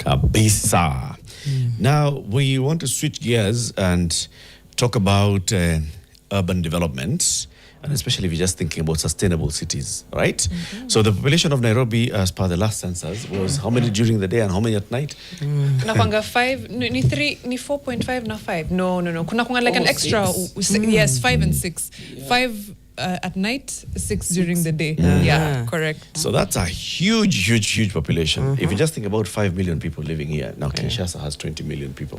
Kabisa. Now, we want to switch gears and talk about urban development, and especially if you're just thinking about sustainable cities, right? So the population of Nairobi, as per the last census, was how many during the day and how many at night? Nakwanga 5, ni 3, ni 4.5 na 5. No. Kuna like an extra, yes, 5 and 6. 5 at night, 6 during the day. Yeah, correct. So that's a huge population. If you just think about 5 million people living here, now Kinshasa has 20 million people.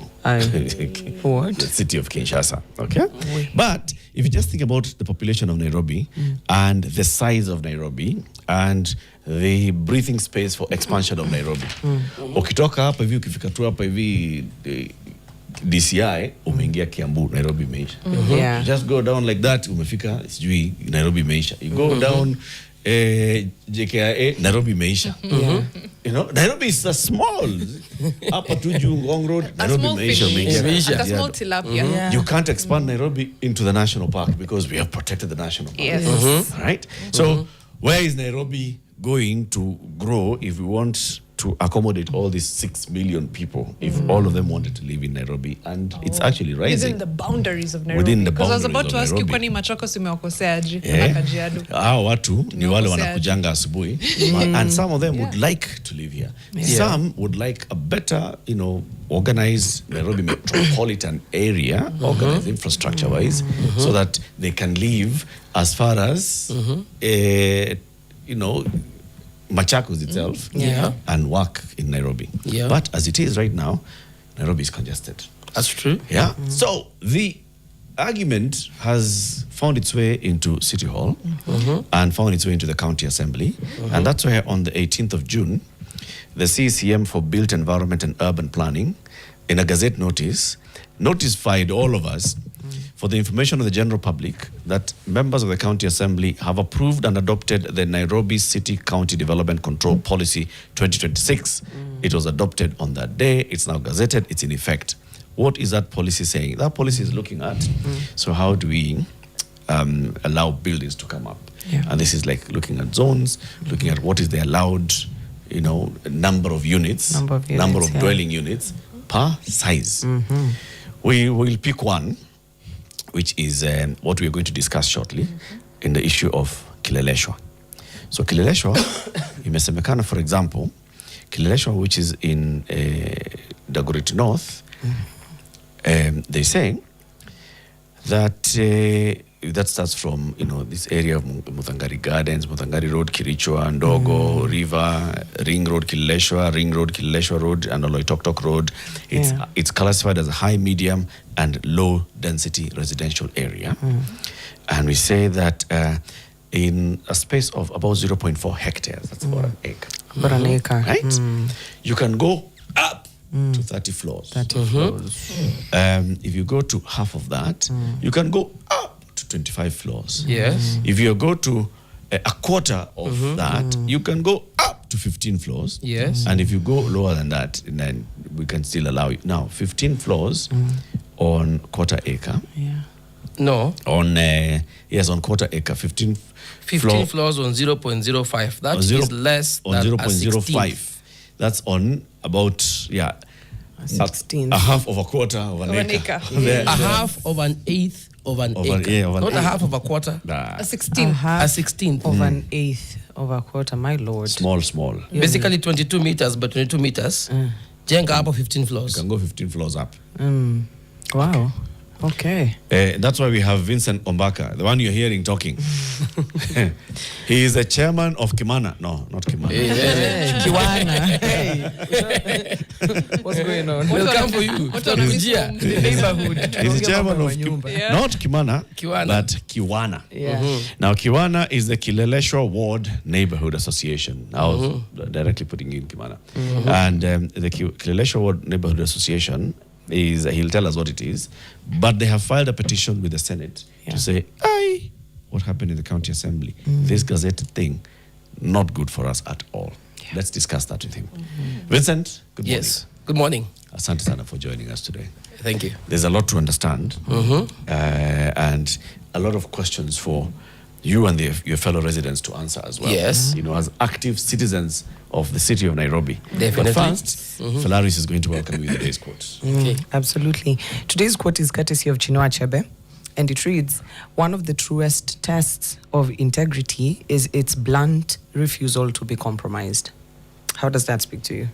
What? The city of Kinshasa, okay? But if you just think about the population of Nairobi and the size of Nairobi and the breathing space for expansion of Nairobi. Ukitoka hapa hivi, ukifika tu hapa hivi DCI, umeingia Kiambu, Nairobi imeisha. You just go down like that, umefika sijui Nairobi imeisha. You go down JKIA, Nairobi imeisha. You know, Nairobi is a small. Hapa tu juu Ngong Road, Nairobi imeisha. A small tilapia. You can't expand Nairobi into the national park because we have protected the national park. Yes. Right? So, where is Nairobi going to grow if we want to accommodate all these 6 million people, if all of them wanted to live in Nairobi? And it's actually rising. Within the boundaries of Nairobi. Within the Because I was about boundaries to of ask you, Nairobi. kwani Machakos imewakosea aje na Kajiado? Hao watu ni wale wanakujanga asubuhi. And some of them would like to live here. Some would like a better, organized Nairobi metropolitan area, organized infrastructure-wise, so that they can live as far as, Machakos itself and work in Nairobi. But as it is right now, Nairobi is congested. That's true. Yeah. So the argument has found its way into City Hall and found its way into the County Assembly. And that's where on the 18th of June, the CCM for Built Environment and Urban Planning, in a Gazette notice, notified all of us for the information of the general public that members of the County Assembly have approved and adopted the Nairobi City County Development Control Policy 2026. It was adopted on that day. It's now gazetted. It's in effect. What is that policy saying? That policy is looking at, so how do we allow buildings to come up? And this is like looking at zones, looking at what is the allowed, number of units, number of dwelling units per size. We will pick one, which is what we are going to discuss shortly in the issue of Kileleshwa. So Kileleshwa, imesemekana, for example, Kileleshwa, which is in Dagoretti North, they say that that starts from this area of Muthangari Gardens, Muthangari Road, Kirichwa, Ndogo, River, Ring Road, Kileleshwa Road, and Oloitoktok Road. It's classified as a high, medium, and low density residential area. And we say that in a space of about 0.4 hectares, that's about an acre. About an acre. Right? You can go up to 30 floors. 30 floors. If you go to half of that, you can go up to 25 floors. Yes. If you go to a quarter of that, you can go up to 15 floors. Yes. And if you go lower than that, then we can still allow it. Now, 15 floors on quarter acre. No. On quarter acre, 15 floors on 0.05. That is less on than 0.05. That's on about 16. a half of a quarter of an acre. A half of an eighth of an acre. Not a half of a quarter. A 16. A 16th of an eighth of a quarter, my lord. Small. Basically 22 meters, but 22 meters. Jenga up of 15 floors. You can go 15 floors up. Wow. Okay. That's why we have Vincent Ombaka, the one you're hearing talking. He is the chairman of Kimana. No, not Kimana. Kiwana. Hey. What's going on? We'll come for you. The neighborhood. He's the chairman of not Kimana, but Kiwana. Now, Kiwana is the Kileleshwa Ward Neighborhood Association. I was directly putting in Kimana. And the Kileleshwa Ward Neighborhood Association is, he'll tell us what it is, but they have filed a petition with the Senate to say, what happened in the County Assembly? This gazetted thing, not good for us at all. Let's discuss that with him. Vincent, good morning. Yes, good morning. Asante sana for joining us today. Thank you. There's a lot to understand and a lot of questions for you and your fellow residents to answer as well. Yes. You know, as active citizens of the city of Nairobi. Definitely. But first, Falaris is going to welcome you with today's quote. Okay. Absolutely. Today's quote is courtesy of Chinua Achebe, and it reads, "One of the truest tests of integrity is its blunt refusal to be compromised." How does that speak to you?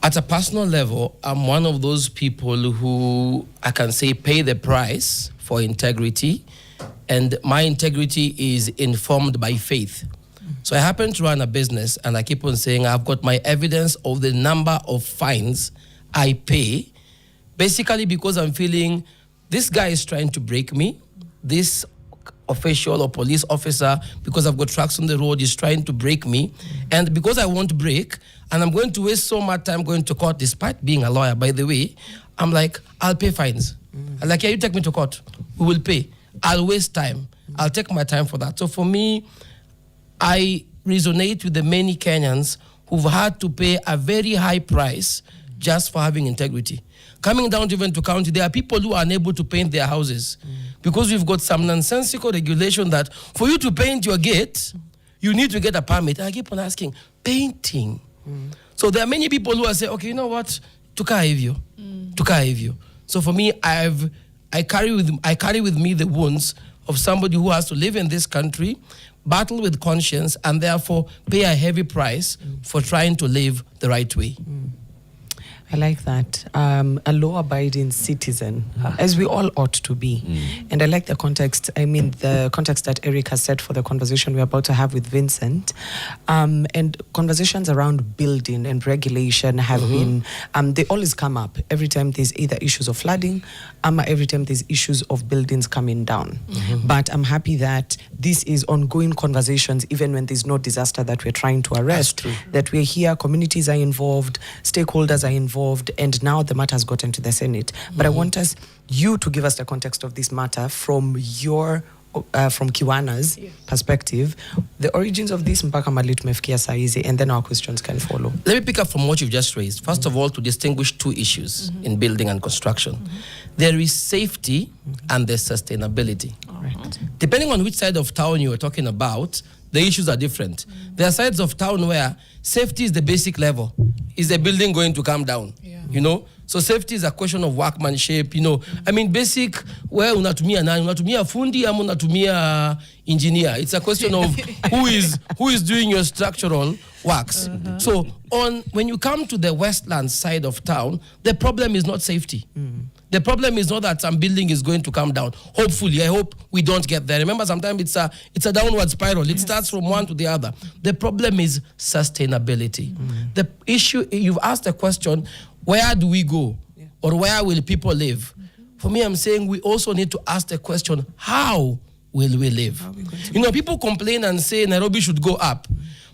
At a personal level, I'm one of those people who I can say pay the price for integrity, and my integrity is informed by faith. So I happen to run a business, and I keep on saying I've got my evidence of the number of fines I pay, basically because I'm feeling this guy is trying to break me. This official or police officer, because I've got trucks on the road, is trying to break me. And because I won't break, and I'm going to waste so much time going to court, despite being a lawyer, by the way, I'm like, I'll pay fines. I'm like, yeah, you take me to court. We will pay. I'll waste time. I'll take my time for that. So for me, I resonate with the many Kenyans who've had to pay a very high price just for having integrity. Coming down even to county, there are people who are unable to paint their houses because we've got some nonsensical regulation that for you to paint your gate, you need to get a permit. I keep on asking, painting. So there are many people who are saying, okay, you know what? Tukaa hivyo. So for me, I carry with me the wounds of somebody who has to live in this country, battle with conscience, and therefore pay a heavy price for trying to live the right way. I like that. A law-abiding citizen, as we all ought to be. And I like the context, the context that Eric has set for the conversation we're about to have with Vincent. And conversations around building and regulation have been, they always come up every time there's either issues of flooding, every time there's issues of buildings coming down. But I'm happy that this is ongoing conversations, even when there's no disaster that we're trying to arrest, that we're here, communities are involved, stakeholders are involved, and now the matter has gotten to the Senate. But I want you to give us the context of this matter from your, from Kiwana's perspective, the origins of this mpaka mali tumefikia saa hizi, and then our questions can follow. Let me pick up from what you've just raised. First of all, to distinguish two issues in building and construction. There is safety and there's sustainability. Right. Depending on which side of town you are talking about, the issues are different. There are sides of town where safety is the basic level. Is the building going to come down? You know? So safety is a question of workmanship, you know. I mean, basic, where unatumia nani? Unatumia fundi ama unatumia engineer? It's a question of who is doing your structural works. So when you come to the Westland side of town, the problem is not safety. The problem is not that some building is going to come down. Hopefully, I hope we don't get there. Remember, sometimes it's a downward spiral. It starts from one to the other. The problem is sustainability. The issue, you've asked the question, where do we go? Or where will people live? For me, I'm saying we also need to ask the question, how will we live? You know, people complain and say Nairobi should go up.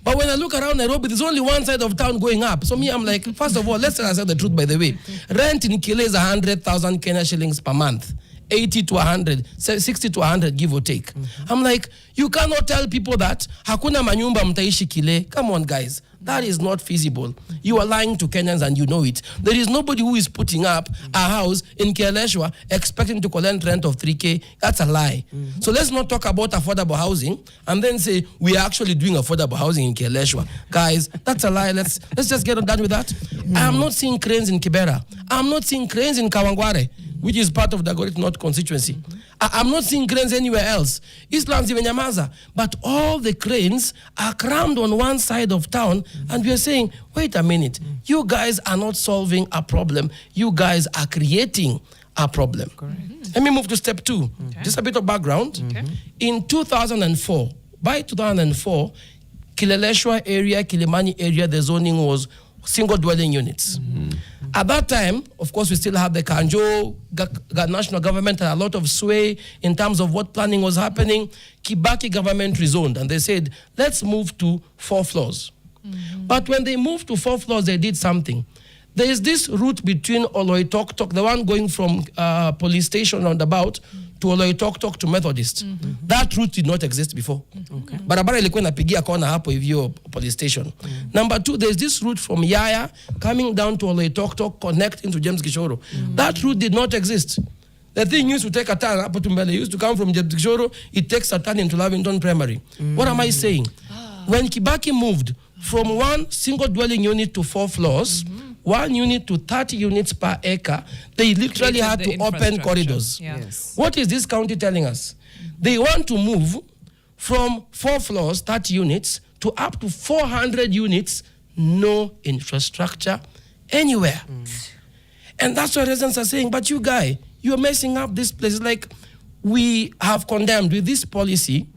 But when I look around Nairobi, there's only one side of town going up. So me, I'm like, first of all, let's say the truth, by the way. Rent in Kile is 100,000 Kenya shillings per month. 80 to 100, 60 to 100, give or take. I'm like, you cannot tell people that hakuna manyumba mtaishi Kile. Come on, guys. That is not feasible. You are lying to Kenyans and you know it. There is nobody who is putting up a house in Kileleshwa expecting to collect rent of 3K. That's a lie. So let's not talk about affordable housing and then say we are actually doing affordable housing in Kileleshwa. Guys, that's a lie. Let's just get done with that. I am not seeing cranes in Kibera. I'm not seeing cranes in Kawangware, which is part of the Dagoretti North constituency. I'm not seeing cranes anywhere else. Islam's even Yamaza. But all the cranes are crammed on one side of town, and we are saying, wait a minute, you guys are not solving a problem. You guys are creating a problem. Let me move to step 2. Just a bit of background. In 2004, by 2004, Kileleshwa area, Kilimani area, the zoning was single dwelling units. At that time, of course, we still had the Kanjo national government had a lot of sway in terms of what planning was happening. Kibaki government rezoned, and they said, let's move to 4 floors. But when they moved to 4 floors, they did something. There is this route between Oloitoktok, the one going from police station roundabout to Oloitoktok to Methodist. That route did not exist before. Barabara ilikuwa inapigia kona hapo hivyo police station. Number 2, there's this route from Yaya coming down to Oloitoktok connecting to James Gishoro. That route did not exist. The thing used to take a turn up to Mbele. It used to come from Jebdikshoro. It takes a turn into Lavington Primary. What am I saying? When Kibaki moved from one single dwelling unit to 4 floors, 1 unit to 30 units per acre, they literally had to open corridors. Yeah. Yes. What is this county telling us? They want to move from 4 floors, 30 units, to up to 400 units, no infrastructure anywhere. And that's what residents are saying, but you guy, you're messing up this place. Like, we have condemned with this policy,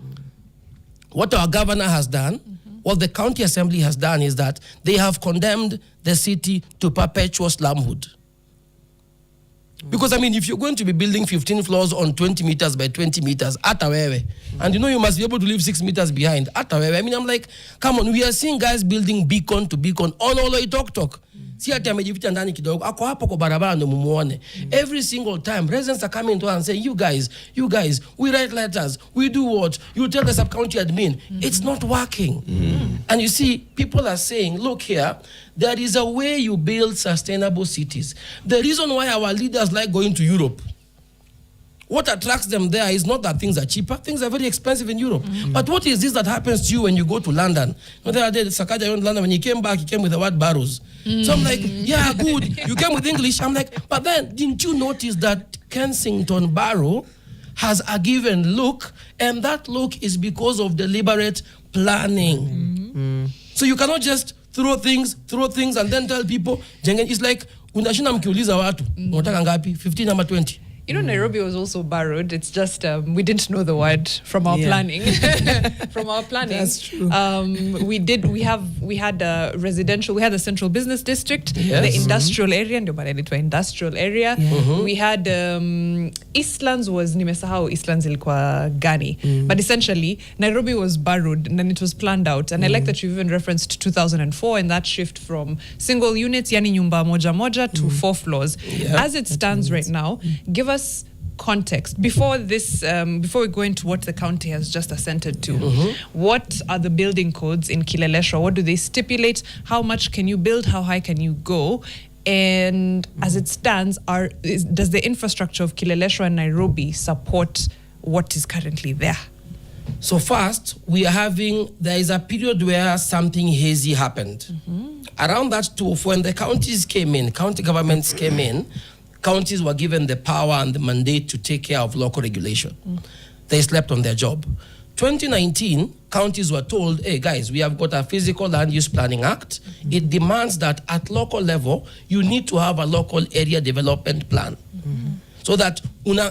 what our governor has done, what the county assembly has done is that they have condemned the city to perpetual slumhood. Because, I mean, if you're going to be building 15 floors on 20 meters by 20 meters, atawewe, and you know you must be able to leave 6 meters behind, atawewe. I mean, I'm like, come on, we are seeing guys building beacon to beacon on Oloitotok. Every single time, residents are coming to us and saying, you guys, we write letters, we do what? You tell the sub-county admin. It's not working. And you see, people are saying, look here, there is a way you build sustainable cities. The reason why our leaders like going to Europe, what attracts them there is not that things are cheaper. Things are very expensive in Europe. But what is this that happens to you when you go to London? The other day, Sakaja went to London. When he came back, he came with the word barrows. So I'm like, yeah, good. You came with English. I'm like, but then didn't you notice that Kensington Barrow has a given look, and that look is because of deliberate planning. So you cannot just throw things, and then tell people, it's like, unashina mkiuliza watu, unataka ngapi? 15 ama 20? You know, Nairobi was also borrowed. It's just we didn't know the word from our planning. From our planning, that's true. We had a residential. We had the central business district, the industrial area, and industrial area. We had Eastlands was nimesahau Eastlands ilikuwa gani, but essentially Nairobi was borrowed and then it was planned out. And I like that you've even referenced 2004 and that shift from single units, yani nyumba moja moja, to 4 floors. As it stands right now, give us context before this before we go into what the county has just assented to. What are the building codes in Kileleshwa? What do they stipulate? How much can you build? How high can you go? And as it stands, does the infrastructure of Kileleshwa and Nairobi support what is currently there? So first, there is a period where something hazy happened. Around that too, when the counties came in, county governments came in, counties were given the power and the mandate to take care of local regulation. They slept on their job. 2019, counties were told, hey guys, we have got a physical land use planning act. It demands that at local level, you need to have a local area development plan. So that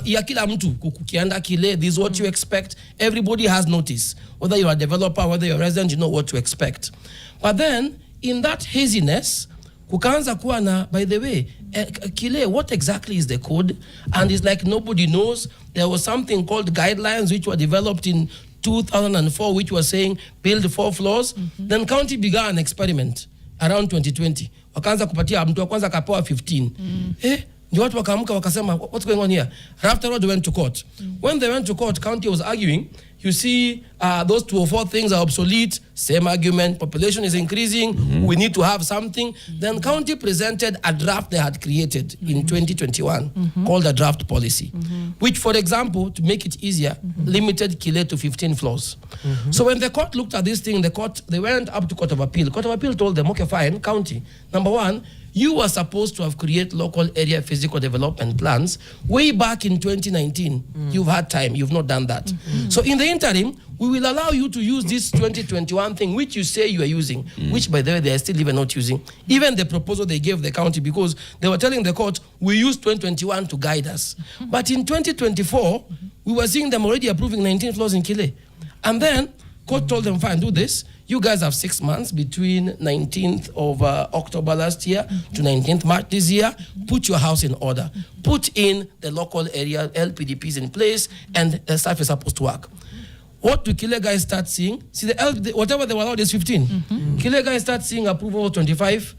ya kila mtu kukianda kile, this is what you expect. Everybody has notice. Whether you're a developer, whether you're a resident, you know what to expect. But then, in that haziness, kukaanza kuwa na, by the way, Kile, what exactly is the code? And it's like nobody knows. There was something called guidelines which were developed in 2004, which was saying build 4 floors. Then county began an experiment around 2020. Wakaanza kupatia mtu wa kwanza kapewa 15. Ndio watu wakaamka wakasema, what's going on here? And after all, they went to court. When they went to court, county was arguing. You see, those 2 or 4 things are obsolete. Same argument. Population is increasing. We need to have something. Then county presented a draft they had created in 2021 called a draft policy, which, for example, to make it easier, limited Kile to 15 floors. So when the court looked at this thing, they went up to Court of Appeal. Court of Appeal told them, okay, fine, county. Number 1, you were supposed to have created local area physical development plans way back in 2019. You've had time. You've not done that. So in the interim, we will allow you to use this 2021 thing, which you say you are using, which, by the way, they are still even not using. Even the proposal they gave the county, because they were telling the court, we used 2021 to guide us. But in 2024, we were seeing them already approving 19 floors in Kile. And then, court told them, fine, do this. You guys have 6 months between 19th of October last year to 19th March this year. Put your house in order. Put in the local area LPDPs in place, and the stuff is supposed to work. What do Kile guys start seeing? See, whatever they were allowed is 15. Kile guys start seeing approval of 25,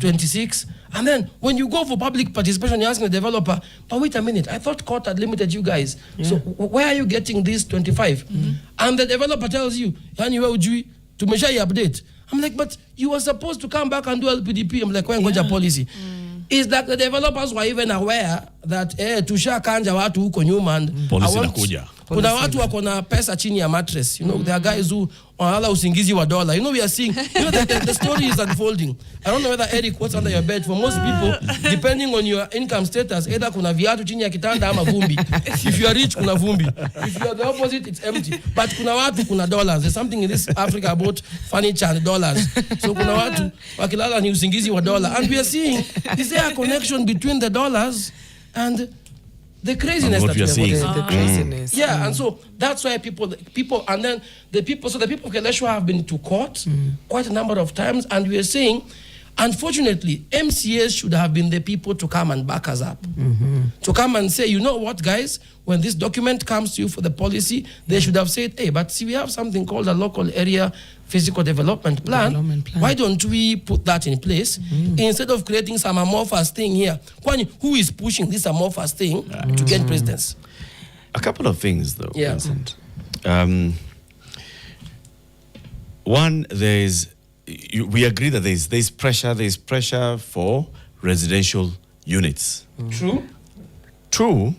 26. And then when you go for public participation, you're asking the developer, but wait a minute, I thought court had limited you guys. So where are you getting this 25? And the developer tells you, to measure your update. I'm like, but you were supposed to come back and do LPDP. I'm like, why ngoja policy? is that the developers were even aware that tushakanja watu huko nyuma and Policy inakuja. kuna watu wako na pesa chini ya mattress. You know, there are guys who wanalala usingizi wa dollar. You know, we are seeing, you know, the story is unfolding. I don't know whether Eric, what's under your bed. For most people, depending on your income status, either kuna viatu chini ya kitanda ama vumbi. If you are rich, kuna vumbi. If you are the opposite, it's empty. But kuna watu, kuna dollars. There's something in this Africa about furniture and dollars. So kuna watu, wakilala ni usingizi wa dollar. And we are seeing, is there a connection between the dollars and the craziness and what that we are seeing? The craziness. Yeah, and so that's why people, and then the people of Kileleshwa have been to court quite a number of times, and we are saying, unfortunately, MCAs should have been the people to come and back us up. To come and say, you know what, guys, when this document comes to you for the policy, they should have said, hey, but see, we have something called a local area physical development plan. Why don't we put that in place instead of creating some amorphous thing here? Who is pushing this amorphous thing to get presidents? A couple of things, though, Yeah. Vincent. One, we agree that there's pressure for residential units. True. Two,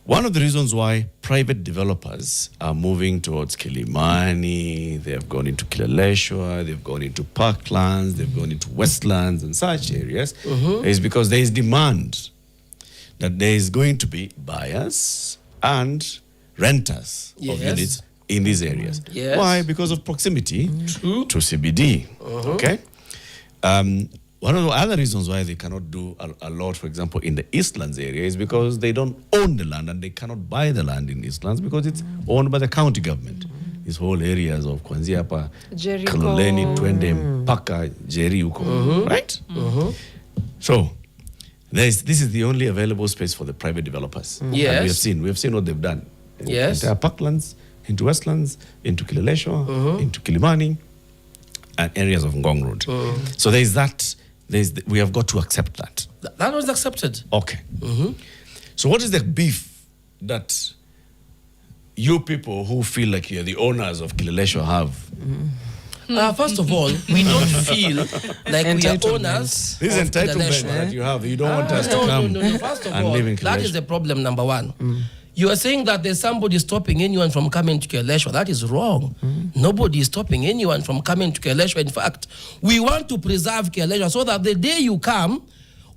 one of the reasons why private developers are moving towards Kilimani, they have gone into Kileleshwa, they've gone into parklands, they've gone into westlands and such areas, is because there is demand that there is going to be buyers and renters of units in these areas. Yes. Why? Because of proximity to CBD. Okay. One of the other reasons why they cannot do a lot, for example, in the Eastlands area is because they don't own the land and they cannot buy the land in Eastlands because it's owned by the county government. These whole areas of Kwanzia hapa, Kaloleni, Twende, Mpaka, Jeri huko, right? So this is the only available space for the private developers. Yes. And we have seen what they've done. Yes. Into parklands, into westlands, into Kileleshwa, into Kilimani, and areas of Ngong Road. So there's that. We have got to accept that. That was accepted. Okay. So what is the beef that you people who feel like you're the owners of Kileleshwa have? First of all, we don't feel like we are owners. This of entitlement Kileleshwa. that you have, you don't want us to No. come First of and all, live in that is Kileleshwa. the problem number one. You are saying that there's somebody stopping anyone from coming to Kileleshwa. That is wrong. Nobody is stopping anyone from coming to Kileleshwa. In fact, we want to preserve Kileleshwa so that the day you come,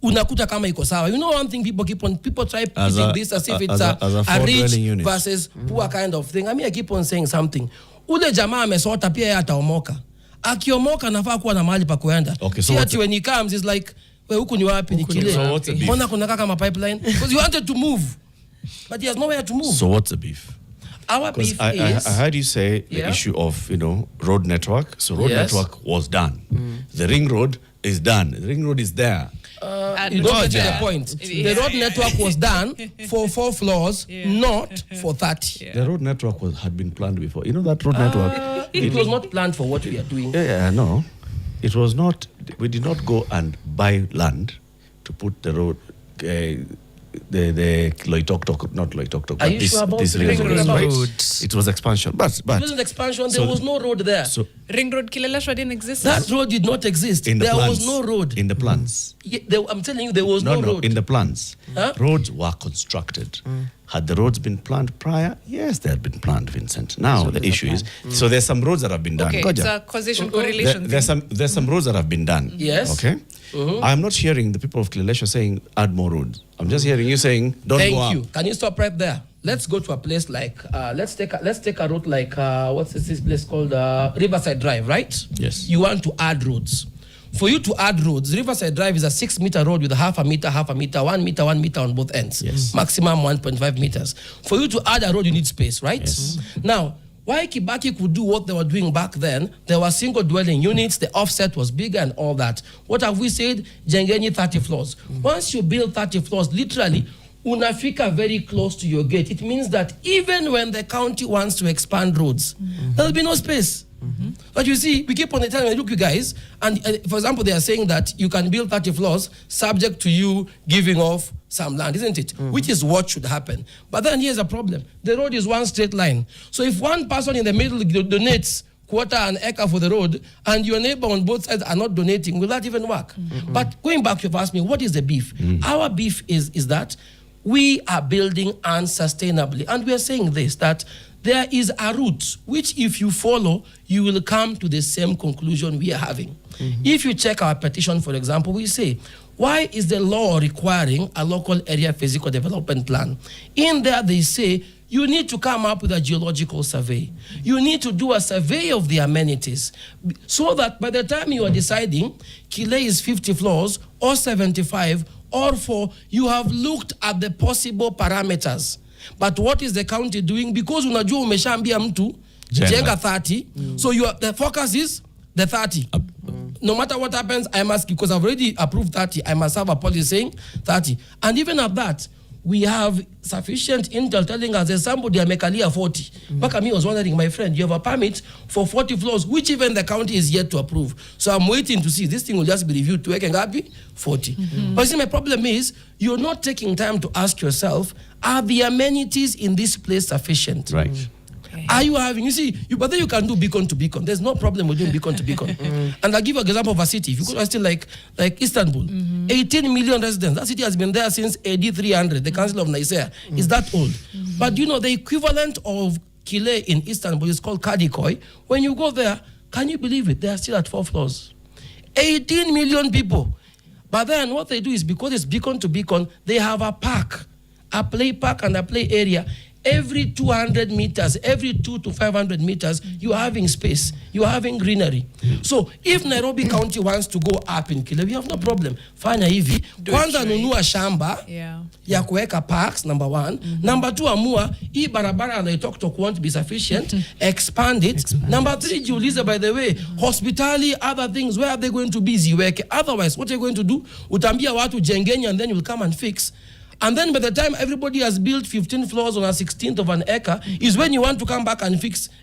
unakuta kama iko sawa. You know one thing people try putting this as if it's a rich unit versus poor kind of thing. I mean, I keep on saying something. Ule jamaa amesota pia yeye ataomoka. Akiomoka nafaa kuwa na mahali pa kuenda. Okay, so See, when he comes, it's like, we huku ni wapi ni kile. So what's the beef? Mbona kuna kama pipeline? Because you wanted to move. But he has nowhere to move. So what's the beef? Our beef is... I heard you say the issue of, road network. So road network was done. The ring road is done. The ring road is there. You don't get the point. The road network was done for 4 floors, not for 30. The road network had been planned before. You know that road network? It was not planned for what we are doing. Yeah, no. It was not. We did not go and buy land to put the road... the Loitoktok, not Loitoktok, Are but you sure about this the ring ring road. road? It was expansion, but It wasn't expansion. There was no road there. So Ring Road Kileleshwa didn't exist. That road did not exist. in the There plans, was no road. in the plans. I'm telling you, there was no road. In the plans, Huh? roads were constructed. Had the roads been planned prior? Yes, they had been planned, Vincent. Now the issue is, so there's some roads that have been done. Okay, it's a causation correlation. There's some roads that have been done. Yes. Okay. I'm not hearing the people of Kileleshwa saying add more roads. I'm just hearing you saying don't go Thank you. up. Can you stop right there? Let's go to a place like let's take a route like what's this place called Riverside Drive, right? Yes. You want to add roads. For you to add roads, Riverside Drive is a 6-meter road with half a meter, 1 meter on both ends. Yes. Maximum 1.5 meters. For you to add a road, you need space, right? Yes. Now, why Kibaki could do what they were doing back then, there were single dwelling units, the offset was bigger and all that. What have we said? Jengeni 30 floors. Once you build 30 floors, literally, unafika very close to your gate. It means that even when the county wants to expand roads, there'll be no space. But you see, we keep on telling, look, you guys, and for example, they are saying that you can build 30 floors subject to you giving off some land, isn't it? Which is what should happen. But then here's a problem. The road is one straight line. So if one person in the middle donates quarter an acre for the road, and your neighbor on both sides are not donating, will that even work? But going back, you've asked me, what is the beef? Our beef is that we are building unsustainably. And we are saying this, that there is a route which if you follow, you will come to the same conclusion we are having. If you check our petition, for example, we say, why is the law requiring a local area physical development plan? In there they say, you need to come up with a geological survey. You need to do a survey of the amenities so that by the time you are deciding Kile is 50 floors or 75 or 4, you have looked at the possible parameters. But what is the county doing? Because unajua umeshaambia mtu jenga 30, so the focus is the 30. No matter what happens, I must, because I've already approved 30, I must have a policy saying 30. And even at that, we have sufficient intel telling us there's somebody amekalia 40. Baka me was wondering, my friend, you have a permit for 40 floors, which even the county is yet to approve. So I'm waiting to see. This thing will just be reviewed to Ekengapi 40. But see, my problem is, you're not taking time to ask yourself, are the amenities in this place sufficient? Right. Are you having, you see, but then you can do beacon to beacon. There's no problem with doing beacon to beacon. And I'll give you an example of a city. If you go to a city like Istanbul, 18 million residents. That city has been there since AD 300, the Council of Nicaea. Is that old? But you know, the equivalent of Kile in Istanbul is called Kadikoy. When you go there, can you believe it? They are still at 4 floors. 18 million people. But then what they do is, because it's beacon to beacon, they have a park, a play park and a play area. Every 200 meters, every 200 to 500 meters, you are having space, you are having greenery. So if Nairobi County wants to go up in Kile, we have no problem. Fanya hivi, kwanza nunua shamba ya kuweka parks, number 1. Number 2, amua, hii barabara na Tok won't be sufficient, expand it. Number 3, jiulize, by the way, hospitality, other things, where are they going to be ziweke? Otherwise, what are you going to do? Utambia watu jengeni, and then you'll come and fix. And then by the time everybody has built 15 floors on a 16th of an acre, is when you want to come back and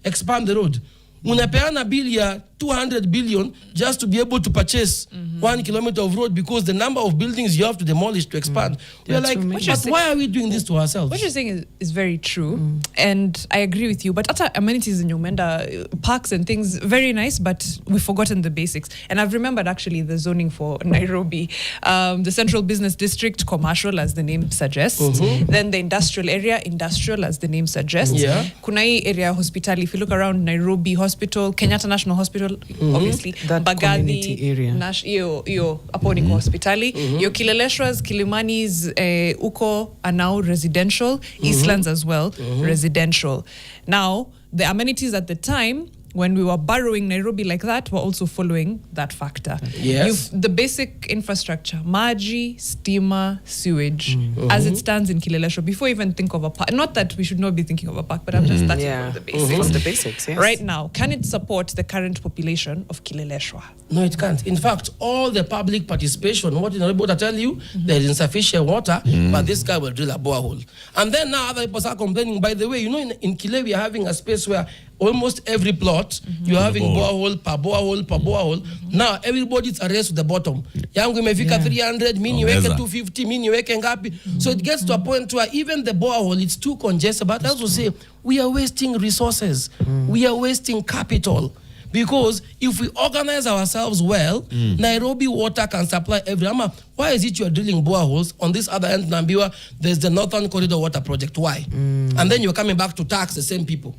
expand the road. Unapeana bill ya 200 billion just to be able to purchase 1 kilometer of road, because the number of buildings you have to demolish to expand. We're like, but why are we doing this to ourselves? What you're saying is very true, and I agree with you. But other amenities in Uganda, parks and things, very nice, but we've forgotten the basics. And I've remembered actually the zoning for Nairobi. The Central Business District, commercial, as the name suggests. Then the industrial area, industrial, as the name suggests. Kuna hii area hospital, if you look around Nairobi Hospital, Kenyatta National Hospital, obviously, that Bagadi area, yo Aponi hospitali, yo Kileleshwas, Kilimani's, Uko are now residential, Eastlands as well, residential. Now, the amenities at the time, when we were borrowing Nairobi like that, we're also following that factor. Yes. The basic infrastructure, maji, stima, sewage, as it stands in Kileleshwa, before you even think of a park. Not that we should not be thinking of a park, but I'm just starting from the basics. From the basics, yes. Right now, can it support the current population of Kileleshwa? No, it can't. In fact, all the public participation, what in Nairobi, I tell you, there is insufficient water, but this guy will drill a borehole. And then now other people are complaining. By the way, you know, in Kile, we are having a space where almost every plot, you're having borehole, per borehole, per borehole. Now, everybody's a race to the bottom. Yangu imefika 300, mini weke 250, mini weke ngapi. So it gets to a point where even the borehole, it's too congested. But I also say, we are wasting resources. We are wasting capital. Because if we organize ourselves well, Nairobi water can supply every. Why is it you're drilling boreholes on this other end, Nambiwa? There's the Northern Corridor Water Project. Why? And then you're coming back to tax the same people.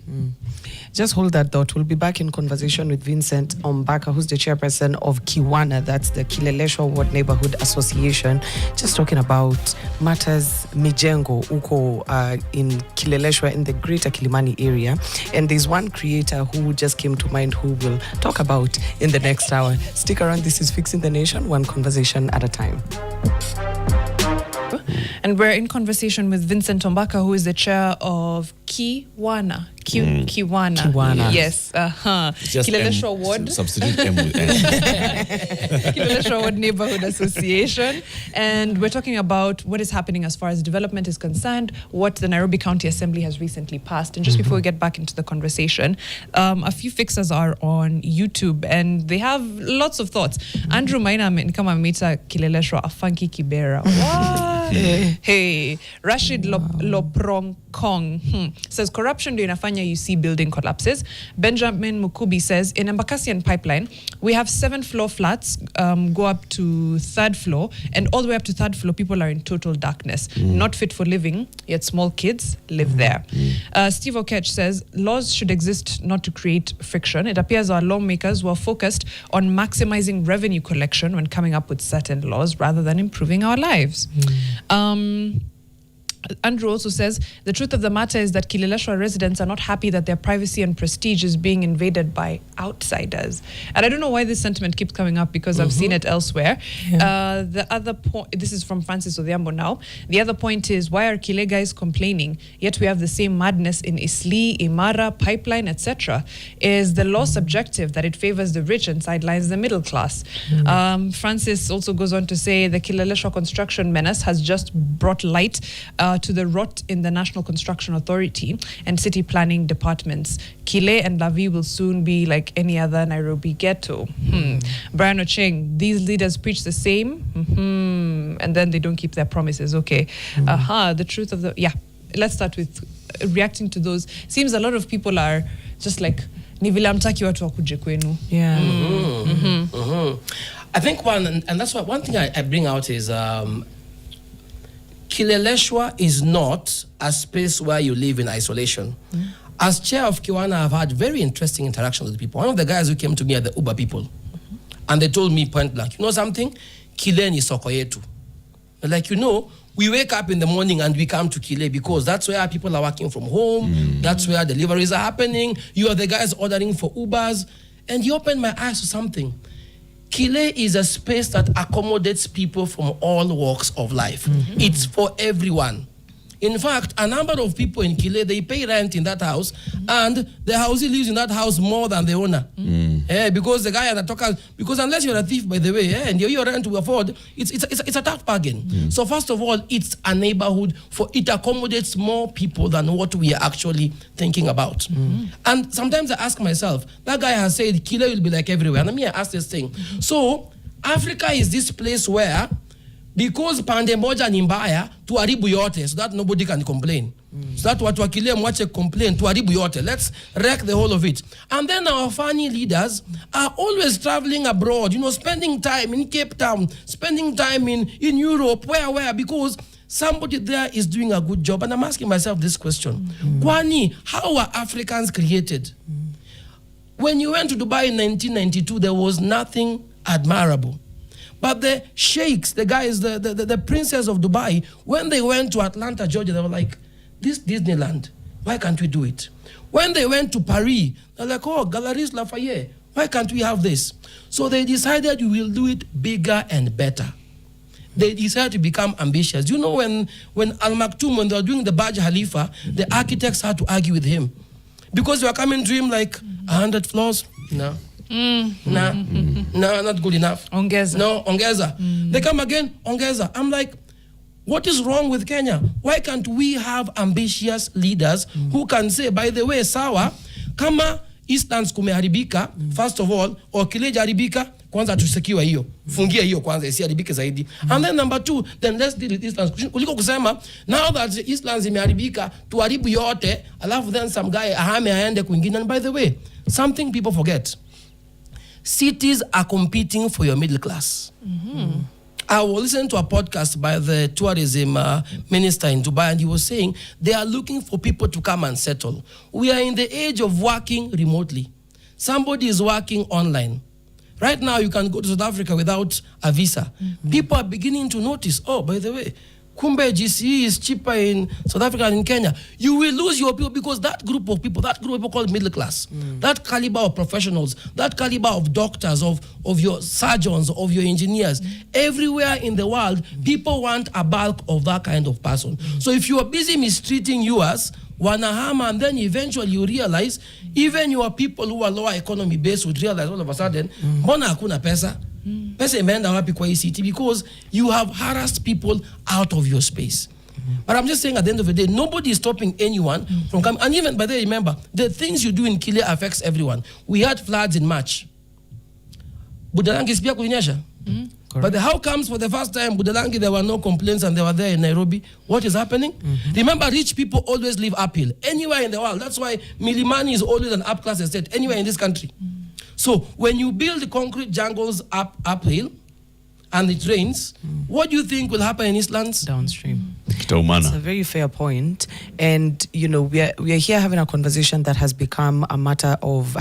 Just hold that thought. We'll be back in conversation with Vincent Ombaka, who's the chairperson of Kiwana, that's the Kileleshwa Ward Neighborhood Association, just talking about matters Mijengo Uko in Kileleshwa in the greater Kilimani area. And there's one creator who just came to mind who we'll talk about in the next hour. Stick around. This is Fixing the Nation, one conversation at a time. And we're in conversation with Vincent Ombaka, who is the chair of Kiwana. Kiwana. Yes. Kileleshwa Ward. Substitute M with N. Kileleshwa Ward Neighborhood Association. And we're talking about what is happening as far as development is concerned, what the Nairobi County Assembly has recently passed. And just before we get back into the conversation, a few fixers are on YouTube and they have lots of thoughts. Andrew Maina ni kama ameita Kileleshwa a funky kibera. What? Hey, Rashid Loprongkong says corruption do inafanya you see building collapses. Benjamin Mukubi says in Embakasi Pipeline we have 7th-floor flats go up to 3rd floor, and all the way up to 3rd floor people are in total darkness, not fit for living, yet small kids live there. Steve Okech says laws should exist not to create friction. It appears our lawmakers were focused on maximizing revenue collection when coming up with certain laws rather than improving our lives. Andrew also says the truth of the matter is that Kileleshwa residents are not happy that their privacy and prestige is being invaded by outsiders. And I don't know why this sentiment keeps coming up, because I've seen it elsewhere. The other point, this is from Francis Odhiambo now. The other point is, why are Kile guys complaining, yet we have the same madness in Isli, Imara, Pipeline, etc.? Is the law subjective that it favors the rich and sidelines the middle class? Francis also goes on to say the Kileleshwa construction menace has just brought light to the rot in the National Construction Authority and city planning departments. Kile and Lavi will soon be like any other Nairobi ghetto. Brian Ocheng, these leaders preach the same, and then they don't keep their promises. Okay. The truth of the... Yeah, let's start with reacting to those. Seems a lot of people are just like, ni vile hamtaki watu wakuje kwenu. I think and that's why one thing I bring out is Kileleshwa is not a space where you live in isolation. As chair of Kiwana, I've had very interesting interactions with people. One of the guys who came to me are the Uber people. And they told me point blank, you know something? Kile ni soko yetu. Like, we wake up in the morning and we come to Kile because that's where people are working from home. That's where deliveries are happening. You are the guys ordering for Ubers. And you opened my eyes to something. Kile is a space that accommodates people from all walks of life. It's for everyone. In fact, a number of people in Kile, they pay rent in that house, and the housee lives in that house more than the owner. Because the guy because unless you're a thief, by the way, and your rent to afford, it's a tough bargain. So first of all, it's a neighborhood it accommodates more people than what we are actually thinking about. And sometimes I ask myself, that guy has said Kile will be like everywhere. And I ask this thing. So Africa is this place where, because pande moja ni mbaya, tuharibu yote, so that nobody can complain. So that watu wakile mwache complain, tuharibu yote. Let's wreck the whole of it. And then our funny leaders are always traveling abroad, spending time in Cape Town, spending time in Europe, where, because somebody there is doing a good job. And I'm asking myself this question. Kwani, how are Africans created? When you went to Dubai in 1992, there was nothing admirable. But the sheikhs, the guys, the princes of Dubai, when they went to Atlanta, Georgia, they were like, this Disneyland, why can't we do it? When they went to Paris, they're like, oh, Galeries Lafayette, why can't we have this? So they decided we will do it bigger and better. They decided to become ambitious. When Al Maktoum, when they were doing the Burj Khalifa, the architects had to argue with him. Because they were coming to him like, 100 floors? No. No, not good enough. Ongeza. No, ongeza. They come again, ongeza. I'm like, what is wrong with Kenya? Why can't we have ambitious leaders who can say, by the way, sawa, kama Eastlands kumeharibika, first of all, or Kileja haribika, kwanza tusekiwa hiyo. Fungia hiyo kwanza, isiharibike zaidi. And then number 2, then let's deal with Eastlands. Kuliko kusema, now that Eastlands imeharibika, tuharibu yote, alafu then some guy ahame aende kwingine. And by the way, something people forget. Cities are competing for your middle class. I was listening to a podcast by the tourism minister in Dubai, and he was saying they are looking for people to come and settle. We are in the age of working remotely. Somebody is working online. Right now, you can go to South Africa without a visa. People are beginning to notice, oh, by the way, kumbe GCE is cheaper in South Africa than in Kenya. You will lose your people because that group of people called middle class, that caliber of professionals, that caliber of doctors, of your surgeons, of your engineers, everywhere in the world, people want a bulk of that kind of person. So if you are busy mistreating yours, wanahama, and then eventually you realize, even your people who are lower economy base would realize all of a sudden, mbona hakuna pesa? Pesa imeenda wapi kwa hii city? Because you have harassed people out of your space. But I'm just saying, at the end of the day, nobody is stopping anyone from coming. And even, by the way, remember, the things you do in Kile affects everyone. We had floods in March. Budalangi pia kulinyesha. But how comes for the first time, Budalangi, there were no complaints and they were there in Nairobi? What is happening? Remember, rich people always live uphill. Anywhere in the world. That's why Milimani is always an up-class estate, anywhere in this country. So when you build concrete jungles uphill, and it rains, what do you think will happen in Eastlands? Downstream. It's a very fair point. And, you know, we are here having a conversation that has been a matter of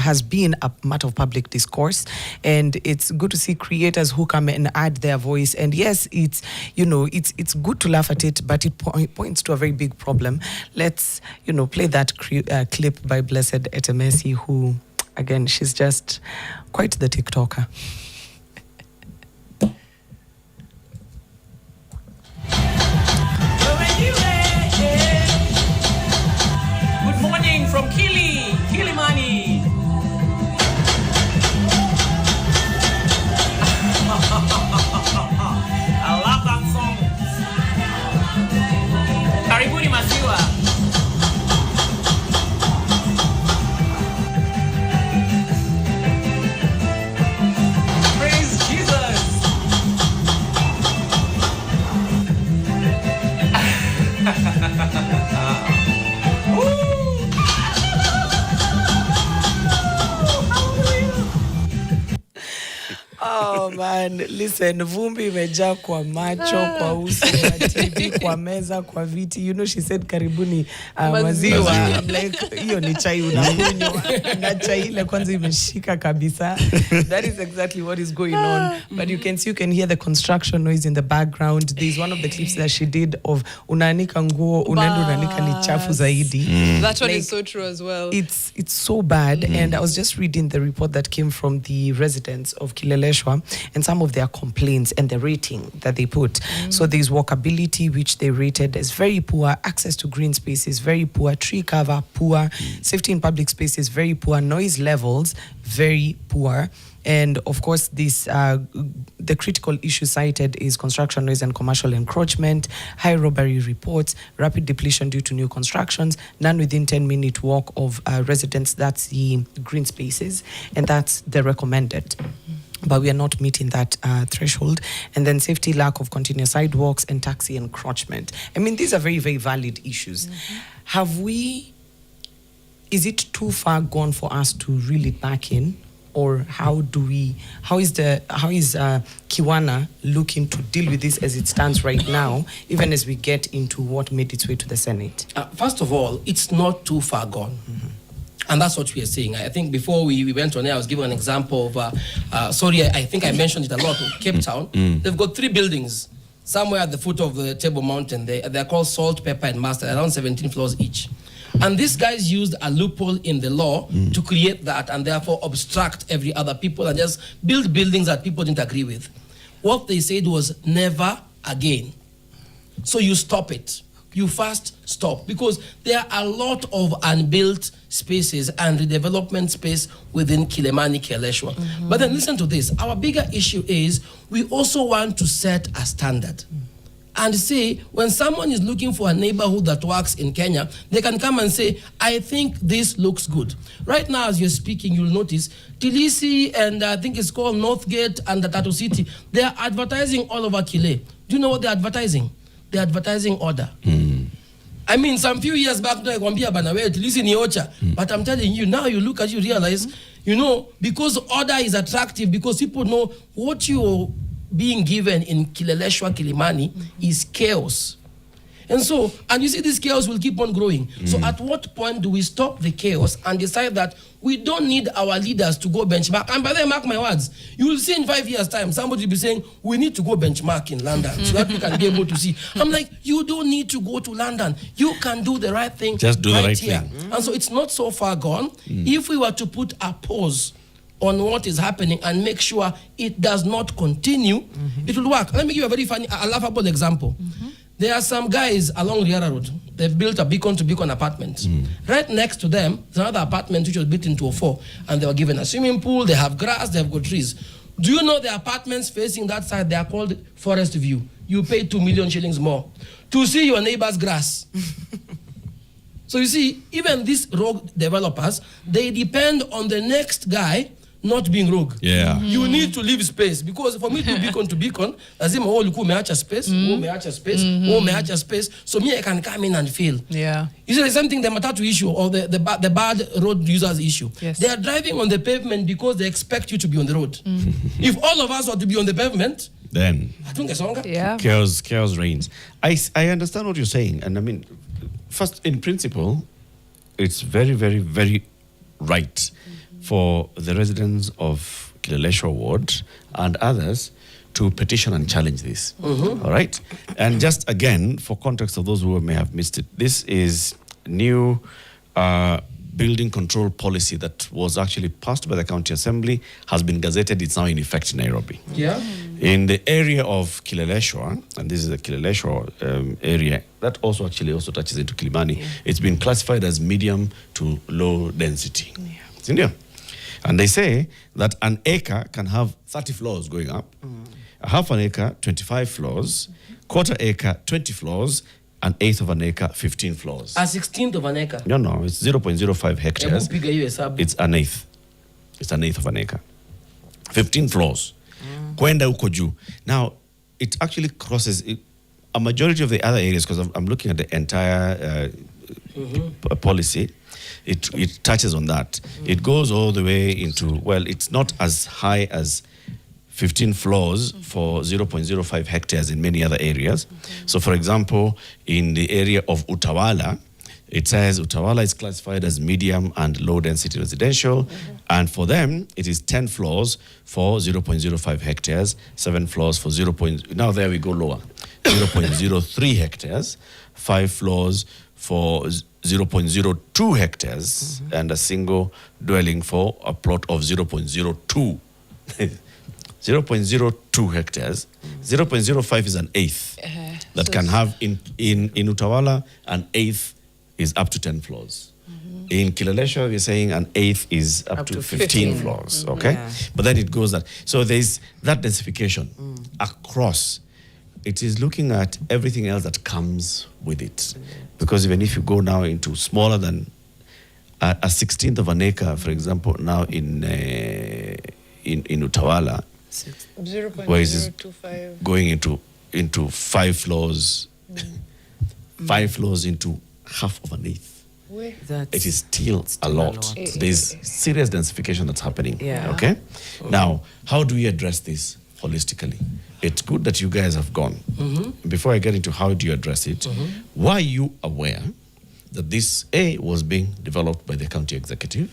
public discourse. And it's good to see creators who come and add their voice. And yes, it's good to laugh at it, but it points to a very big problem. Let's, play that clip by Blessed Etemesi, who, again, she's just quite the TikToker. Good morning from Kilimani. I love that song. Karibuni maziwa. Praise Jesus. Oh man, listen, vumbi imejaa kwa macho, kwa uso, kwa TV, kwa meza, kwa viti. She said karibuni maziwa. I'm like, hiyo ni chai unakunywa. Na chai ile kwanza imeshika kabisa. That is exactly what is going on. But you can hear the construction noise in the background. There's one of the clips that she did of unaanika nguo, unaenda unaanika ni chafu zaidi. That one is so true as well. It's so bad. And I was just reading the report that came from the residents of Kileleshwa and some of their complaints and the rating that they put. So there's walkability, which they rated as very poor, access to green spaces, very poor, tree cover, poor, safety in public spaces, very poor, noise levels, very poor. And of course, the critical issue cited is construction noise and commercial encroachment, high robbery reports, rapid depletion due to new constructions, none within 10-minute walk of residents. That's the green spaces, and that's the recommended. But we are not meeting that threshold. And then safety, lack of continuous sidewalks, and taxi encroachment. I mean, these are very, very valid issues. Is it too far gone for us to reel it back in? Or how is Kiwana looking to deal with this as it stands right now, even as we get into what made its way to the Senate? First of all, it's not too far gone. And that's what we are saying. I think before we went on air, I was giving an example of, I think I mentioned it a lot, Cape Town. They've got 3 buildings somewhere at the foot of the Table Mountain. They're called Salt, Pepper, and Mustard, around 17 floors each. And these guys used a loophole in the law to create that and therefore obstruct every other people and just build buildings that people didn't agree with. What they said was never again. So you stop it. You first stop, because there are a lot of unbuilt spaces and redevelopment space within Kileleshwa. But then listen to this. Our bigger issue is we also want to set a standard. And say, when someone is looking for a neighborhood that works in Kenya, they can come and say, I think this looks good. Right now, as you're speaking, you'll notice Tilisi and I think it's called Northgate and the Tatu City, they are advertising all over Kile. Do you know what they're advertising? They're advertising order. I mean, some few years back, but I'm telling you, now you look at you realize, because order is attractive, because people know what you're being given in Kileleshwa, Kilimani is chaos. And you see this chaos will keep on growing. So at what point do we stop the chaos and decide that we don't need our leaders to go benchmark? And by the way, mark my words, you will see in 5 years' time, somebody will be saying, we need to go benchmark in London so that we can be able to see. I'm like, you don't need to go to London. You can do the right thing. Just do the right here. thing. And so it's not so far gone. If we were to put a pause on what is happening and make sure it does not continue, it will work. Let me give you a very funny, a laughable example. There are some guys along Riara Road. They've built a beacon-to-beacon apartment. Right next to them, there's another apartment which was built in 2004, and they were given a swimming pool, they have grass, they have got trees. Do you know the apartments facing that side, they are called Forest View. You pay 2 million shillings more to see your neighbor's grass. So you see, even these rogue developers, they depend on the next guy not being rogue. Yeah. You need to leave space, because for me to beacon, lazima wewe ulikuwa umeacha space, wewe umeacha space, wewe umeacha space, so me I can come in and feel. Yeah. You see the same thing, the matatu issue or the bad road users issue. Yes. They are driving on the pavement because they expect you to be on the road. If all of us were to be on the pavement, Then Yeah. chaos reigns. I understand what you're saying, and I mean, first, in principle, it's very, very, very right for the residents of Kileleshwa ward and others to petition and challenge this. All right? And just again, for context of those who may have missed it, this is new building control policy that was actually passed by the county assembly, has been gazetted, it's now in effect in Nairobi. yeah. In the area of Kileleshwa, and this is the Kileleshwa area, that also touches into Kilimani, it's been classified as medium to low density. Yeah. And they say that an acre can have 30 floors going up, a half an acre, 25 floors, quarter acre, 20 floors, an eighth of an acre, 15 floors. A 16th of an acre. No, it's 0.05 hectares. Hebu piga hiyo hesabu. It's an eighth. It's an eighth of an acre. 15 floors. Kwenda huko juu. Now, it actually crosses a majority of the other areas, because I'm looking at the entire policy. It touches on that. It goes all the way into, well, it's not as high as 15 floors for 0.05 hectares in many other areas. So, for example, in the area of Utawala, it says Utawala is classified as medium and low density residential. And for them, it is 10 floors for 0.05 hectares, 7 floors for now there we go lower, 0.03 hectares, 5 floors for 0.02 hectares, and a single dwelling for a plot of 0.02. 0.02 hectares. 0.05 is an eighth that can have in Utawala, an eighth is up to 10 floors. In Kileleshwa, we're saying an eighth is up to 15 floors, okay? Yeah. But then it goes that. So there's that densification across. It is looking at everything else that comes with it. Because even if you go now into smaller than a 16th of an acre, for example, now in Utawala, where is this 0.025. going into 5 floors, 5 floors into half of an eighth. It is still a lot. There's serious densification that's happening. Yeah. Okay? Now, how do we address this holistically? It's good that you guys have gone. Before I get into how do you address it, were you aware that this was being developed by the county executive?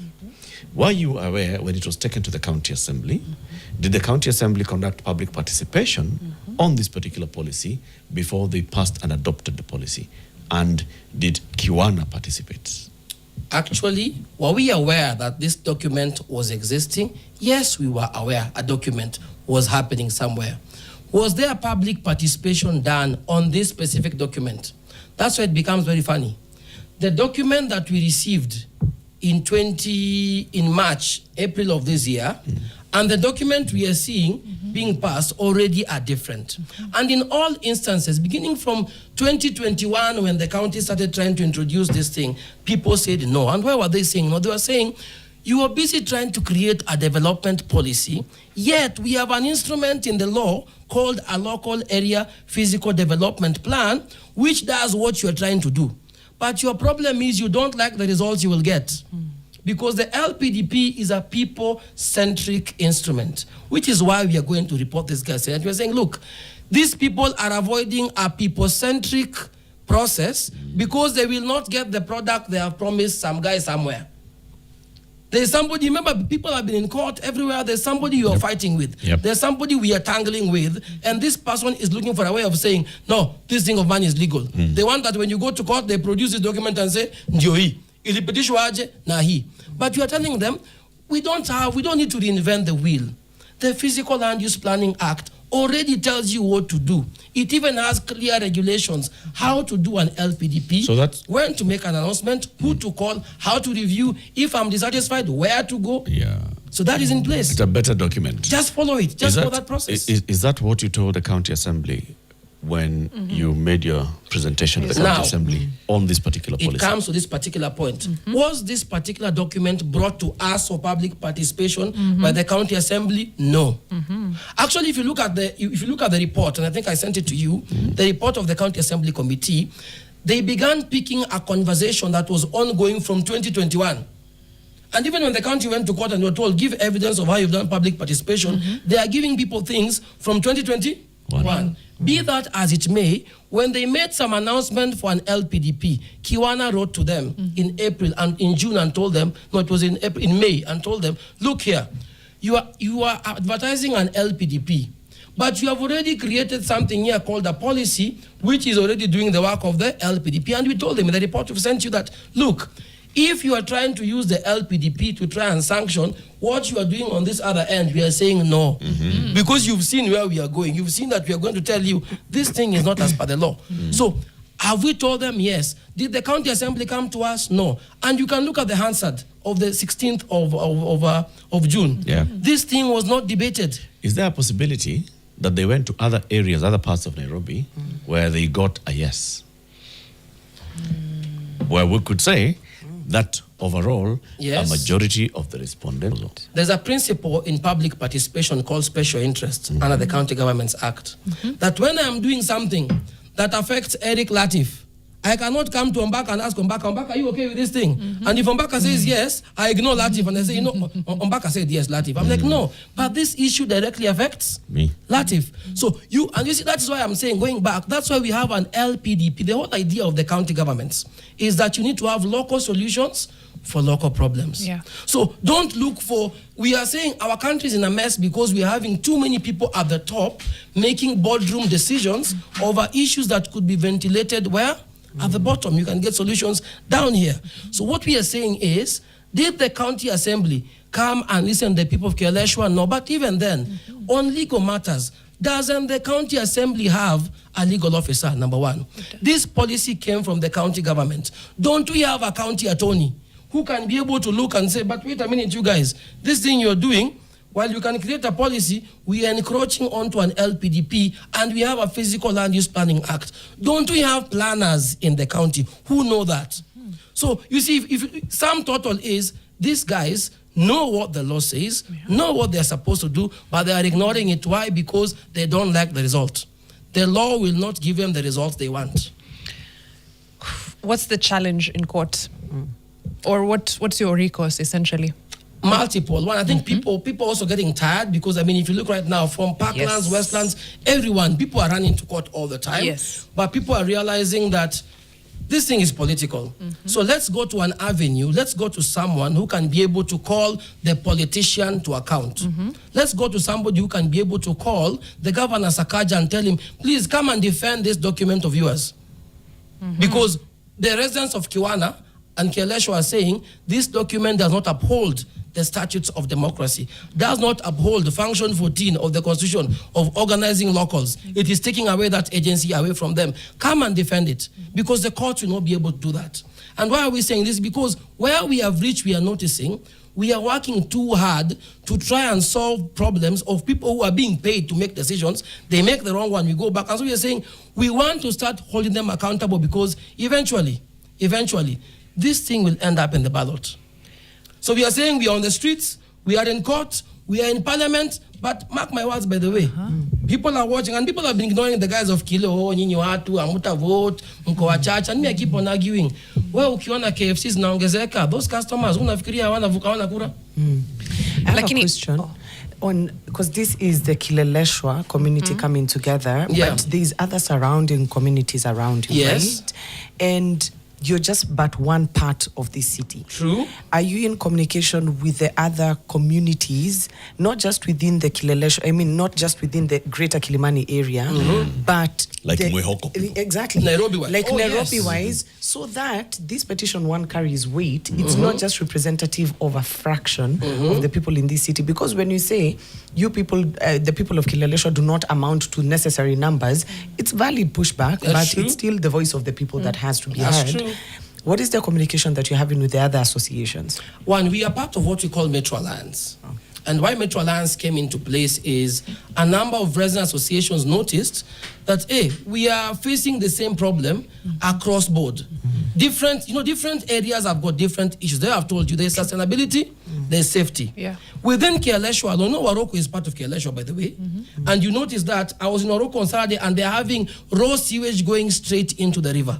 Were you aware when it was taken to the county assembly? Did the county assembly conduct public participation on this particular policy before they passed and adopted the policy? And did Kiwana participate? Actually, were we aware that this document was existing? Yes, we were aware a document was happening somewhere. Was there public participation done on this specific document? That's why it becomes very funny. The document that we received in March, April of this year, and the document we are seeing being passed already are different. And in all instances, beginning from 2021, when the county started trying to introduce this thing, people said no. And why were they saying no? They were saying, you are busy trying to create a development policy, yet we have an instrument in the law called a local area physical development plan, which does what you're trying to do. But your problem is you don't like the results you will get. Because the LPDP is a people-centric instrument, which is why we are going to report this guy. And we're saying, look, these people are avoiding a people-centric process because they will not get the product they have promised some guy somewhere. There's somebody, remember, people have been in court everywhere. There's somebody you are fighting with. There's somebody we are tangling with. And this person is looking for a way of saying, no, this thing of money is legal. They want that when you go to court, they produce this document and say, ndio hii. Ilipitishwa aje na hii. But you are telling them, we don't need to reinvent the wheel. The Physical Land Use Planning Act already tells you what to do. It even has clear regulations how to do an LPDP, so that's when to make an announcement, who to call, how to review, if I'm dissatisfied, where to go. Yeah. So that is in place. It's a better document. Just follow it. Just follow that process. Is that what you told the county assembly when you made your presentation to the Now, County Assembly on this particular It policy? comes to this particular point. Was this particular document brought to us for public participation by the County Assembly? No. Actually, if you look at the report, and I think I sent it to you, the report of the County Assembly Committee, they began picking a conversation that was ongoing from 2021. And even when the county went to court and were told, give evidence of how you've done public participation, they are giving people things from 2021. Be that as it may, when they made some announcement for an LPDP, Kiwana wrote to them in April and in June and told them, no, it was in April, in May, and told them, look here, you are advertising an LPDP, but you have already created something here called a policy, which is already doing the work of the LPDP. And we told them in the report we've sent you that, look, if you are trying to use the LPDP to try and sanction what you are doing on this other end, we are saying no. Because you've seen where we are going. You've seen that we are going to tell you this thing is not as per the law. So have we told them? Yes. Did the County Assembly come to us? No. And you can look at the Hansard of the 16th of June. Yeah. This thing was not debated. Is there a possibility that they went to other areas, other parts of Nairobi, where they got a yes? Where we could say that overall, Yes. a majority of the respondents. There's a principle in public participation called special interest under the County Governments Act. That when I am doing something that affects Eric Latif, I cannot come to Ombaka and ask Ombaka, are you okay with this thing? And if Ombaka says yes, I ignore Latif and I say, Ombaka said yes, Latif. I'm like, no, but this issue directly affects Me. Latif. So you see, that is why I'm saying, going back, that's why we have an LPDP. The whole idea of the county governments is that you need to have local solutions for local problems. Yeah. So don't look for, we are saying our country is in a mess because we are having too many people at the top making boardroom decisions over issues that could be ventilated where? At the bottom. You can get solutions down here. So what we are saying is, did the County Assembly come and listen to the people of Kileleshwa? No, but even then, on legal matters, doesn't the County Assembly have a legal officer, number one? This policy came from the county government. Don't we have a county attorney who can be able to look and say, but wait a minute, you guys, this thing you're doing, while you can create a policy, we are encroaching onto an LPDP and we have a Physical Land Use Planning Act. Don't we have planners in the county who know that? So you see, if sum total is, these guys know what the law says, know what they're supposed to do, but they are ignoring it. Why? Because they don't like the result. The law will not give them the results they want. What's the challenge in court? Or what's your recourse, essentially? Multiple. One, I think people also getting tired because, I mean, if you look right now from Parklands, Westlands, everyone, people are running to court all the time. Yes. But people are realizing that this thing is political. So let's go to an avenue. Let's go to someone who can be able to call the politician to account. Let's go to somebody who can be able to call the Governor Sakaja and tell him, please come and defend this document of yours. Because the residents of Kiwana and Kileleshwa are saying this document does not uphold the statutes of democracy, does not uphold function 14 of the Constitution of organizing locals. It is taking away that agency away from them. Come and defend it, because the court will not be able to do that. And why are we saying this? Because where we have reached, we are noticing we are working too hard to try and solve problems of people who are being paid to make decisions. They make the wrong one, we go back. And so we are saying we want to start holding them accountable, because eventually, this thing will end up in the ballot. So we are saying we are on the streets, we are in court, we are in parliament, but mark my words, by the way, people are watching, and people have been ignoring the guys of Kilo, nyinyi watu, amuta vote, mko wa church, and me I keep on arguing. Well, ukiona KFC zinaongezeka, those customers, unafikiria hawana kura? I have a question. Because this is the Kileleshwa community coming together, but there's other surrounding communities around you, right? And you're just but one part of this city. True. Are you in communication with the other communities, not just within the Kileleshwa, not just within the greater Kilimani area, but like Mwehoko. Exactly. Nairobi-wise. Like Nairobi-wise, so that this petition one carries weight. It's not just representative of a fraction of the people in this city. Because when you say you people, the people of Kileleshwa do not amount to necessary numbers, it's valid pushback, but true. it's still the voice of the people that has to be That's heard. true. What is the communication that you're having with the other associations? One, we are part of what we call Metro Alliance. And why Metro Alliance came into place is a number of resident associations noticed that, hey, we are facing the same problem across board. Different areas have got different issues. They have told you there's sustainability, there's safety. Yeah. Within Kileleshwa, I don't know, Waroko is part of Kileleshwa, by the way. And you notice that I was in Waroko on Saturday and they're having raw sewage going straight into the river.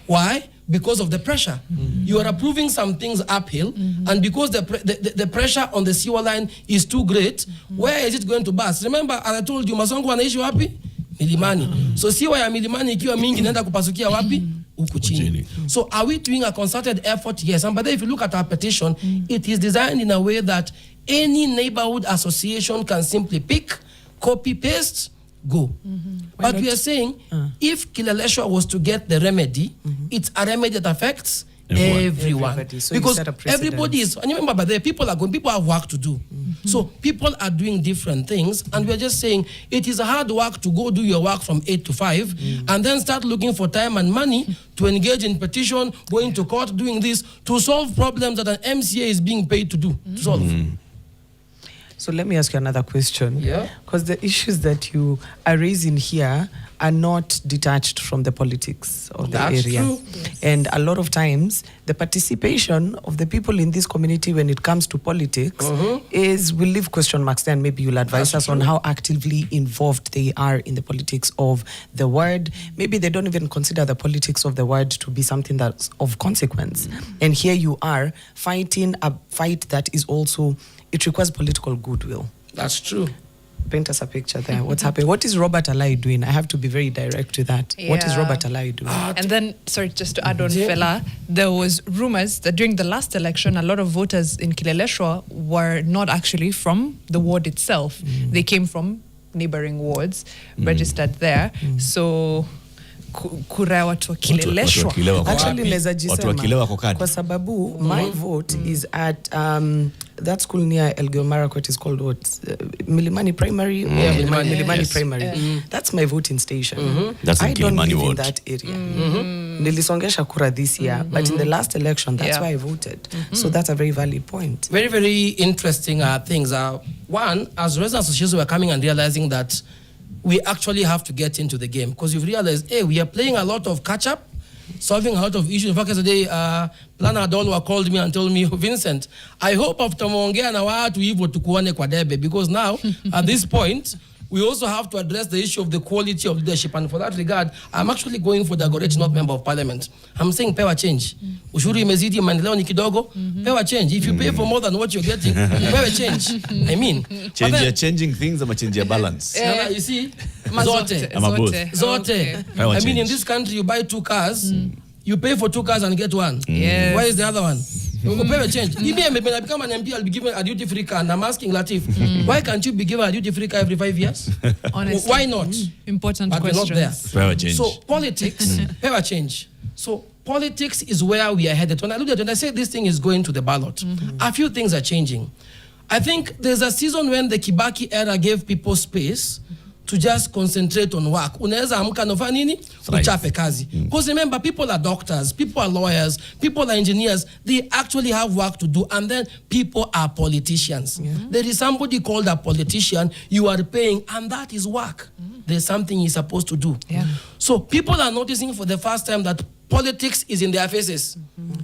Why? Because of the pressure. You are approving some things uphill, and because the pressure on the sewer line is too great, where is it going to burst? Remember, as I told you, Masongo wanaishi wapi? Milimani. So sewer ya Milimani ikiwa mingi nenda kupasukia wapi? Huku chini. So are we doing a concerted effort? Yes. And but if you look at our petition, it is designed in a way that any neighborhood association can simply pick, copy, paste, go. But we are saying, if Kileleshwa was to get the remedy, it's a remedy that affects everyone. So because everybody is, and remember, but the people have work to do. So people are doing different things, and we are just saying it is a hard work to go do your work from 8 to 5, and then start looking for time and money to engage in petition, going to court, doing this, to solve problems that an MCA is being paid to do, to solve. So let me ask you another question. Yeah. Because the issues that you are raising here are not detached from the politics of the That's area. true. And a lot of times, the participation of the people in this community when it comes to politics is, we'll leave question marks there, and maybe you'll advise us on how actively involved they are in the politics of the ward. Maybe they don't even consider the politics of the ward to be something that's of consequence. And here you are fighting a fight that is also, it requires political goodwill. That's true. Paint us a picture there. What's happening? What is Robert Alai doing? I have to be very direct to that. What is Yeah. Robert Alai doing? And then, sorry, just to add on, Fela, there was rumors that during the last election, a lot of voters in Kileleshwa were not actually from the ward itself. They came from neighboring wards, registered there. So, kura watu wa Kileleshwa. Actually, naweza Watu wa Kilewa kwa jisema kadi. kwa sababu my vote is at that school near Elgeyo Marakwet is called what? Milimani Primary? Yeah, Milimani Yes. Primary. That's my voting station. That's in I don't Kilimani live in ward. that area. Nilisongesha kura this year, but in the last election, that's Yeah. why I voted. So that's a very valid point. Very, very interesting things. One, as resident associations were coming and realizing that we actually have to get into the game, because you've realized, hey, we are playing a lot of catch up, solving a lot of issues. In fact, yesterday, Plana Adolwa called me and told me, Vincent, I hope after muongea na watu hivyo tukuone kwa debe, because now, at this point, we also have to address the issue of the quality of leadership. And for that regard, I'm actually going for the Goretti, not member of parliament. I'm saying pewa change. Ushuru imezidi, maendeleo ni kidogo, pewa change. If you pay for more than what you're getting, pewa change. I mean, Changing things or change your balance. you see, Zote. Ama both. Zote. Okay. I mean, in change. this country, you buy 2 cars, you pay for 2 cars and get 1. Yes. Where is the other one? You go pay a change. Even when I become an MP, I'll be given a duty-free car. And I'm asking Latif, why can't you be given a duty-free car every 5 years? Honestly. Why not? Important But we're not there. questions. Power change. So politics, power change. So politics is where we are headed. When I say this thing is going to the ballot, a few things are changing. I think there's a season when the Kibaki era gave people space to just concentrate on work. Unaweza amka nofanya nini? Uchape kazi. Because remember, people are doctors, people are lawyers, people are engineers. They actually have work to do, and then people are politicians. There is somebody called a politician you are paying, and that is work. There's something he's supposed to do. So people are noticing for the first time that politics is in their faces.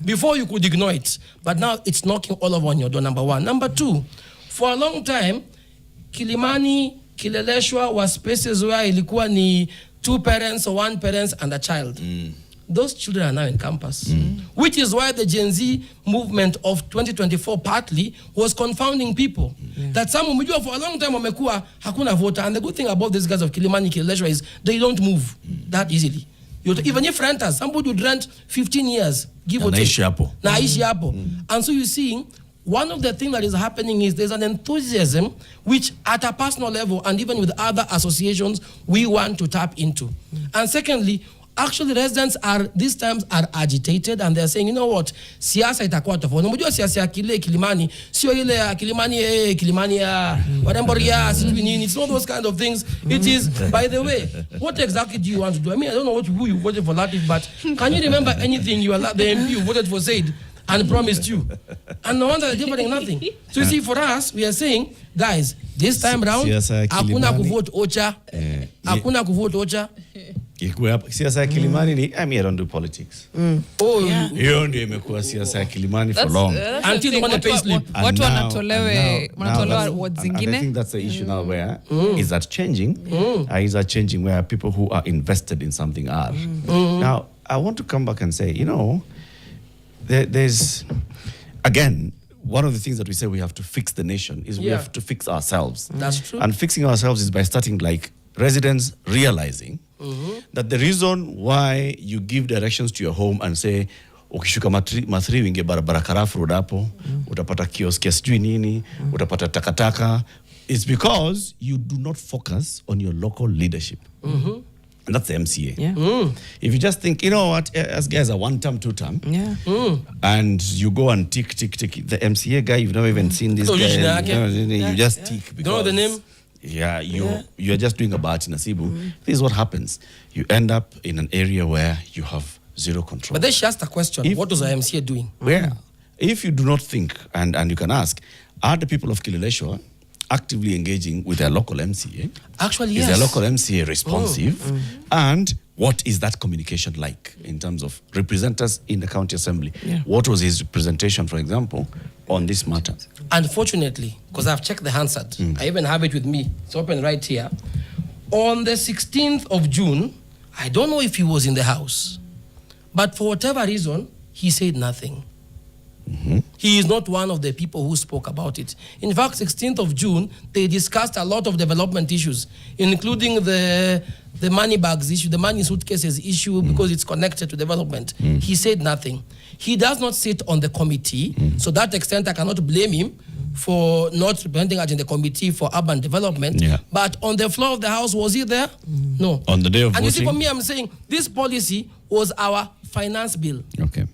Before you could ignore it, but now it's knocking all over on your door, number one. Number two, for a long time, Kileleshwa was spaces where ilikuwa ni 2 parents or 1 parent and a child. Those children are now in campus, which is why the Gen Z movement of 2024 partly was confounding people. That some umejua for a long time wamekuwa hakuna voter, and the good thing about these guys of Kileleshwa is they don't move that easily. Even if renters, somebody would rent 15 years, give or take. Naishi hapo. And so you're seeing, one of the things that is happening is there's an enthusiasm which at a personal level and even with other associations we want to tap into. And secondly, Actually, residents these times are agitated and they're saying, you know what, siasa itakuwa tofauti. Unajua siasa ya Kilimani, sio ile ya Kilimani ya Waremboria, sijui nini. It's not those kind of things. It is, by the way, what exactly do you want to do? I mean, I don't know who you voted for Latif, but can you remember anything the MP you voted for said and promised you? And no wonder they're delivering nothing. So you see, for us, we are saying, guys, this time round, hakuna kuvote Ocha. Hakuna kuvote Ocha. Siasa ya Kilimani ni, I mean, I don't do politics. Hiyo ndio imekuwa siasa ya Kilimani for long. Until you want to pay slip. Watu wanatolewa words zingine. I think that's the issue now where is that changing? Is that changing where people who are invested in something are? Now, I want to come back and say, you know, there's, again, one of the things that we say we have to fix the nation is we have to fix ourselves. That's true. And fixing ourselves is by starting like residents realizing that the reason why you give directions to your home and say ukishuka mathiri winge barabara Karafu road hapo utapata kioski sijui nini utapata takataka is because you do not focus on your local leadership. And that's the MCA. If you just think, you know what, as guys are 1 term, 2 term, and you go and tick, the MCA guy, you've never even seen this guy, you just tick because... Don't know the name? Yeah, you're just doing a bahati nasibu. This is what happens. You end up in an area where you have zero control. But then she asked a question. What was the MCA doing? Where? If you do not think, and you can ask, are the people of Kileleshwa actively engaging with their local MCA? Actually, yes. Is their local MCA responsive? And what is that communication like in terms of representatives in the county assembly? What was his representation, for example, on this matter? Unfortunately, because I've checked the Hansard, I even have it with me. It's open right here. On the 16th of June, I don't know if he was in the house, but for whatever reason, he said nothing. He is not one of the people who spoke about it. In fact, 16th of June, they discussed a lot of development issues, including the money bags issue, the money suitcases issue, because it's connected to development. He said nothing. He does not sit on the committee, so that extent I cannot blame him for not representing us in the committee for urban development. But on the floor of the house, was he there? No. On the day of voting? And you see, for me, I'm saying this policy was our finance bill. Okay.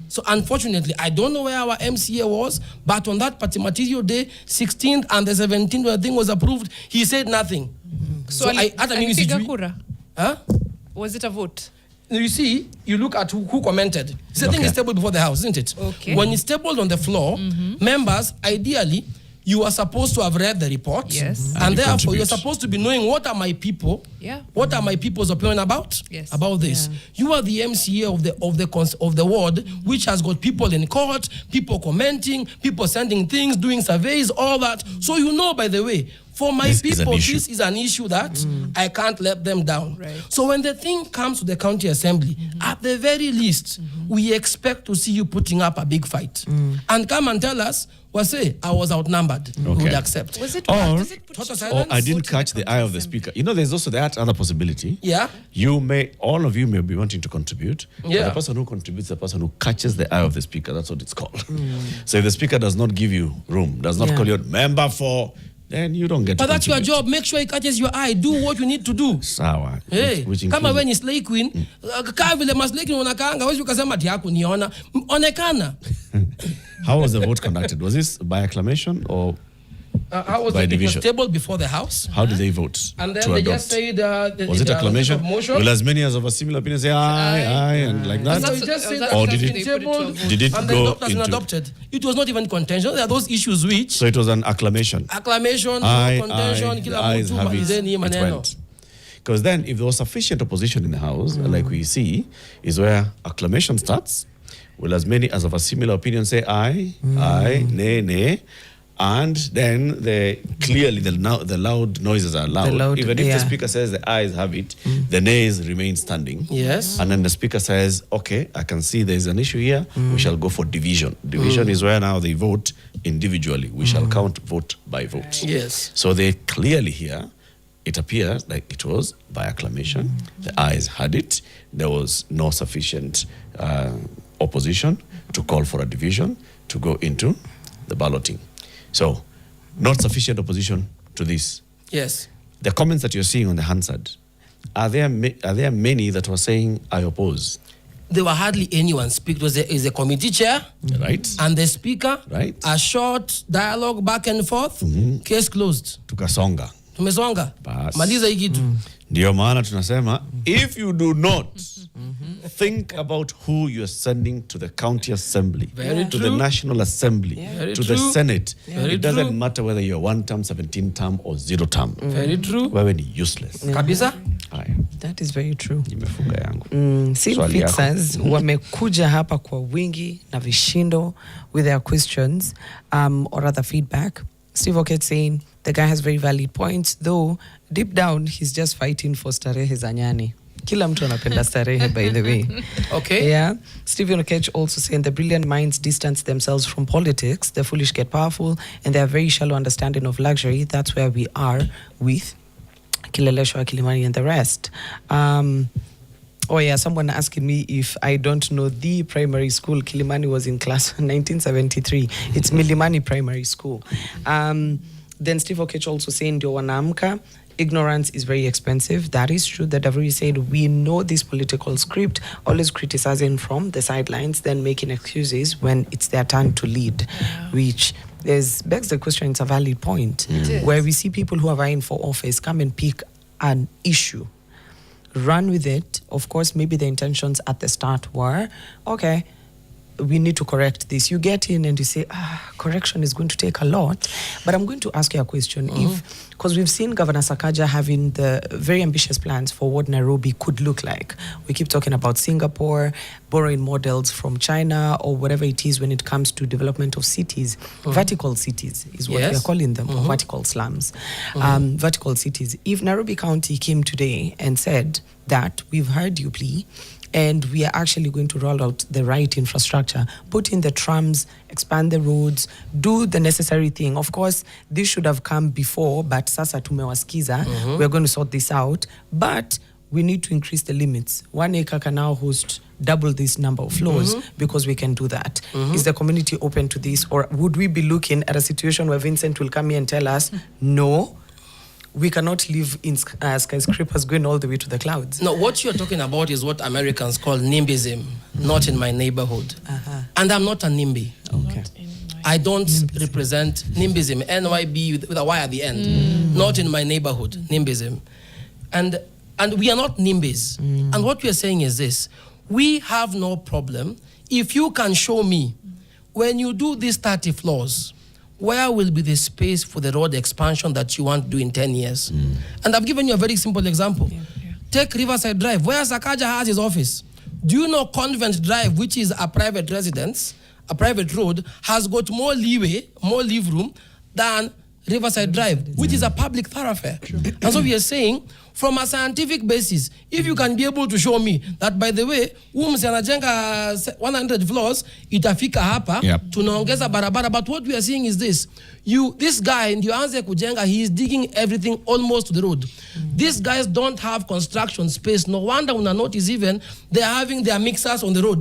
So unfortunately, I don't know where our MCA was, but on that material day, 16th and the 17th, when the thing was approved, he said nothing. So was it a vote? You see, you look at who commented. The thing is tabled before the house, isn't it? Okay. When it's tabled on the floor, members, ideally, you are supposed to have read the report. Yes. And therefore, you're supposed to be knowing what are my people, what are my people's opinion about this. You are the MCA of the ward, which has got people in court, people commenting, people sending things, doing surveys, all that. So you know, by the way, for my people, this is an issue that I can't let them down. Right. So when the thing comes to the county assembly, at the very least, we expect to see you putting up a big fight. And come and tell us, say, I was outnumbered. We would accept. Was it? Or I didn't catch the eye of the speaker. You know, there's also that other possibility. All of you may be wanting to contribute. But the person who contributes, the person who catches the eye of the speaker. That's what it's called. So if the speaker does not give you room, does not call you member for, then you don't get But that's your job. Make sure it catches your eye. Do what you need to do. Sawa. Hey, kama when is Slay Queen, kaa vile Maslay Queen unakaanga, wezi ukasema ati hakuniona. Onekana. How was the vote conducted? Was this by acclamation or how was by division? It was tabled before the house. How did they vote? And then they just said... was it acclamation? Will as many as of a similar opinion say aye, and like that? So you just said or did it and go into... adopted. It was not even contention. There are those issues which... So it was an acclamation? Acclamation, contention, the ayes have it went. Because then if there was sufficient opposition in the house, like we see, is where acclamation starts. Will as many as of a similar opinion say aye, nay, nay. And then the loud noises are loud. Even if the speaker says the ayes have it, the nays remain standing. Yes. And then the speaker says, okay, I can see there's an issue here. We shall go for division. Division is where now they vote individually. We shall count vote by vote. Yes. So they clearly here, it appears like it was by acclamation. The ayes had it. There was no sufficient opposition to call for a division to go into the balloting. So, not sufficient opposition to this. Yes. The comments that you're seeing on the Hansard are there many that were saying, I oppose? There were hardly anyone speak. There is a committee chair, Right? and the speaker. Right. A short dialogue back and forth. Case closed. Tukasonga. Tumesonga. Bas. Maliza hii kitu. Ndio maana tunasema, if you do not think about who you're sending to the county assembly, Very to true. the national assembly, Very to the true. senate, Very it doesn't true. matter whether you're 1 term, 17 term, or 0 term. Very true. Wewe ni useless. Kabisa. Haya, That is very true. nimefunga yangu. Scene Swali yako. fixers wamekuja hapa kwa wingi na vishindo with their questions or rather feedback. Steve Oket saying the guy has very valid points, though deep down he's just fighting for starehe za nyani. Kila mtu anapenda starehe, by the way. Okay. Yeah. Stephen Okech also saying the brilliant minds distance themselves from politics, the foolish get powerful, and they have very shallow understanding of luxury. That's where we are with Kileleshwa, Kilimani, and the rest. Oh yeah, someone asking me if I don't know the primary school Kilimani was in class 1973. It's Milimani Primary School. Then Steve Okech also saying, ndio wanaamka, ignorance is very expensive. That is true. The Davuri said, we know this political script, always criticizing from the sidelines, then making excuses when it's their turn to lead, which begs the question. It's a valid point, where we see people who are vying for office come and pick an issue, run with it. Of course, maybe the intentions at the start were, okay, we need to correct this. You get in and you say, correction is going to take a lot. But I'm going to ask you a question. Because we've seen Governor Sakaja having the very ambitious plans for what Nairobi could look like. We keep talking about Singapore, borrowing models from China or whatever it is when it comes to development of cities. Vertical cities is what we're calling them, or vertical slums. Vertical cities. If Nairobi County came today and said that we've heard you plea, and we are actually going to roll out the right infrastructure, put in the trams, expand the roads, do the necessary thing. Of course, this should have come before, but sasa tumewasikiza. We're going to sort this out. But we need to increase the limits. 1 acre can now host double this number of floors because we can do that. Is the community open to this? Or would we be looking at a situation where Vincent will come here and tell us, no, we cannot live in skyscrapers going all the way to the clouds? No, what you're talking about is what Americans call NIMBYism, not in my neighborhood. And I'm not a NIMBY. Okay. I don't represent NIMBYism, NYB with a Y at the end. Not in my neighborhood, NIMBYism. And we are not NIMBYs. And what we are saying is this: we have no problem if you can show me when you do these 30 floors, where will be the space for the road expansion that you want to do in 10 years? And I've given you a very simple example. Take Riverside Drive, where Sakaja has his office. Do you know Convent Drive, which is a private residence, a private road, has got more leeway, more leave room than Riverside Drive, which is a public thoroughfare? And so we are saying, from a scientific basis, if you can be able to show me that, by the way, anajenga 100 floors, itafika hapa, tunaongeza barabara. But what we are seeing is this: this guy, ndio anze kujenga, he is digging everything almost to the road. These guys don't have construction space. No wonder una notice even they are having their mixers on the road.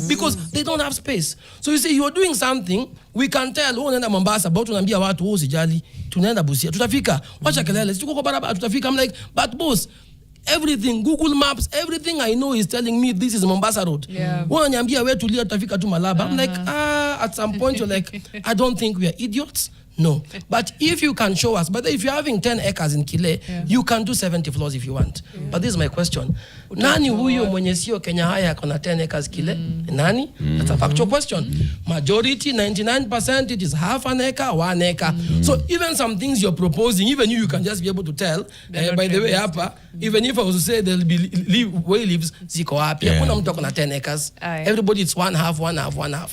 Because they don't have space. So you see, you are doing something. We can tell, unaenda Mombasa, but unaambia watu usijali, tunaenda Busia, tutafika. Wacha kelele, tuko kwa barabara, tutafika. I'm like, but boss, everything, Google Maps, everything I know is telling me this is Mombasa Road. Wananiambia wewe tulia, tutafika tu Malaba. I'm like, at some point you're like, I don't think we are idiots. No. But if you can show us, but if you're having 10 acres in Kile, you can do 70 floors if you want. But this is my question. Nani huyo mwenye sio Kenya haya kona 10 acres Kile? Nani? That's a factual question. Majority, 99%, it is half an acre, 1 acre. So even some things you're proposing, even you can just be able to tell, by the way, hapa, even if I was to say there'll be way lives, ziko hapi. Hakuna mtu kona 10 acres. Everybody, it's 1/2, 1/2, 1/2.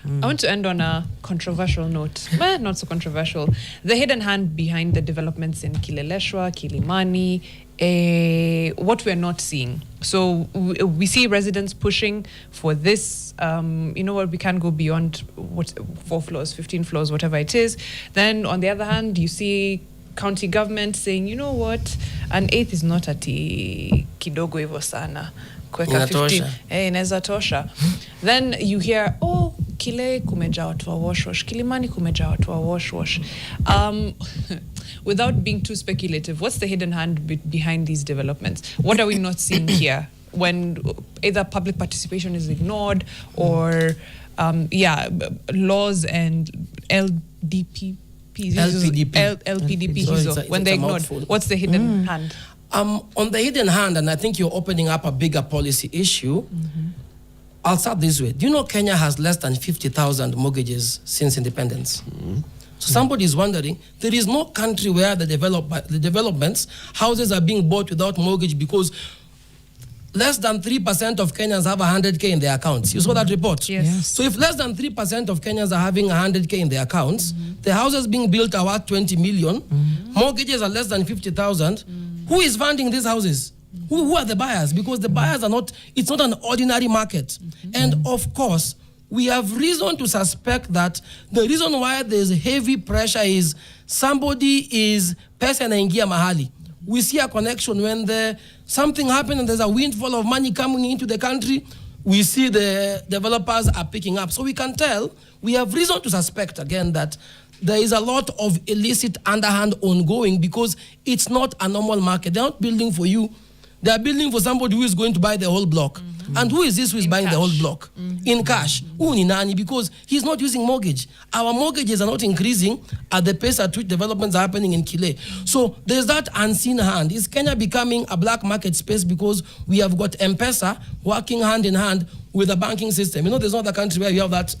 I want to end on a controversial note. Well, not so controversial. The hidden hand behind the developments in Kileleshwa, Kilimani, what we're not seeing. So we see residents pushing for this, you know what, we can't go beyond 4 floors, 15 floors, whatever it is. Then on the other hand, you see county government saying, you know what, an 8th is not ati kidogo hivyo sana. Kweka 15, inaweza tosha. Then you hear, Kile kumeja watu wa wash. Kilimani kumeja watu wa wash. Without being too speculative, what's the hidden hand behind these developments? What are we not seeing here when either public participation is ignored or laws and LPDPs when they're ignored? What's the hidden hand? On the hidden hand, and I think you're opening up a bigger policy issue, I'll start this way. Do you know Kenya has less than 50,000 mortgages since independence? So somebody is wondering, there is no country where the developments, houses are being bought without mortgage because less than 3% of Kenyans have 100K in their accounts. You saw that report? Yes. So if less than 3% of Kenyans are having 100K in their accounts, the houses being built are worth 20 million, mortgages are less than 50,000, who is funding these houses? Who are the buyers? Because the buyers are not, it's not an ordinary market. And of course, we have reason to suspect that the reason why there's heavy pressure is somebody is pesa inaingia mahali. We see a connection when something happens and there's a windfall of money coming into the country, we see the developers are picking up. So we can tell, we have reason to suspect again that there is a lot of illicit underhand ongoing because it's not a normal market. They're not building for you. They're building for somebody who is going to buy the whole block. And who is this who is buying the whole block? In cash. Who ni nani? Because he's not using mortgage. Our mortgages are not increasing at the pace at which developments are happening in Kile. So there's that unseen hand. Is Kenya becoming a black market space because we have got M-Pesa working hand in hand with the banking system? You know, there's not a country where you have that.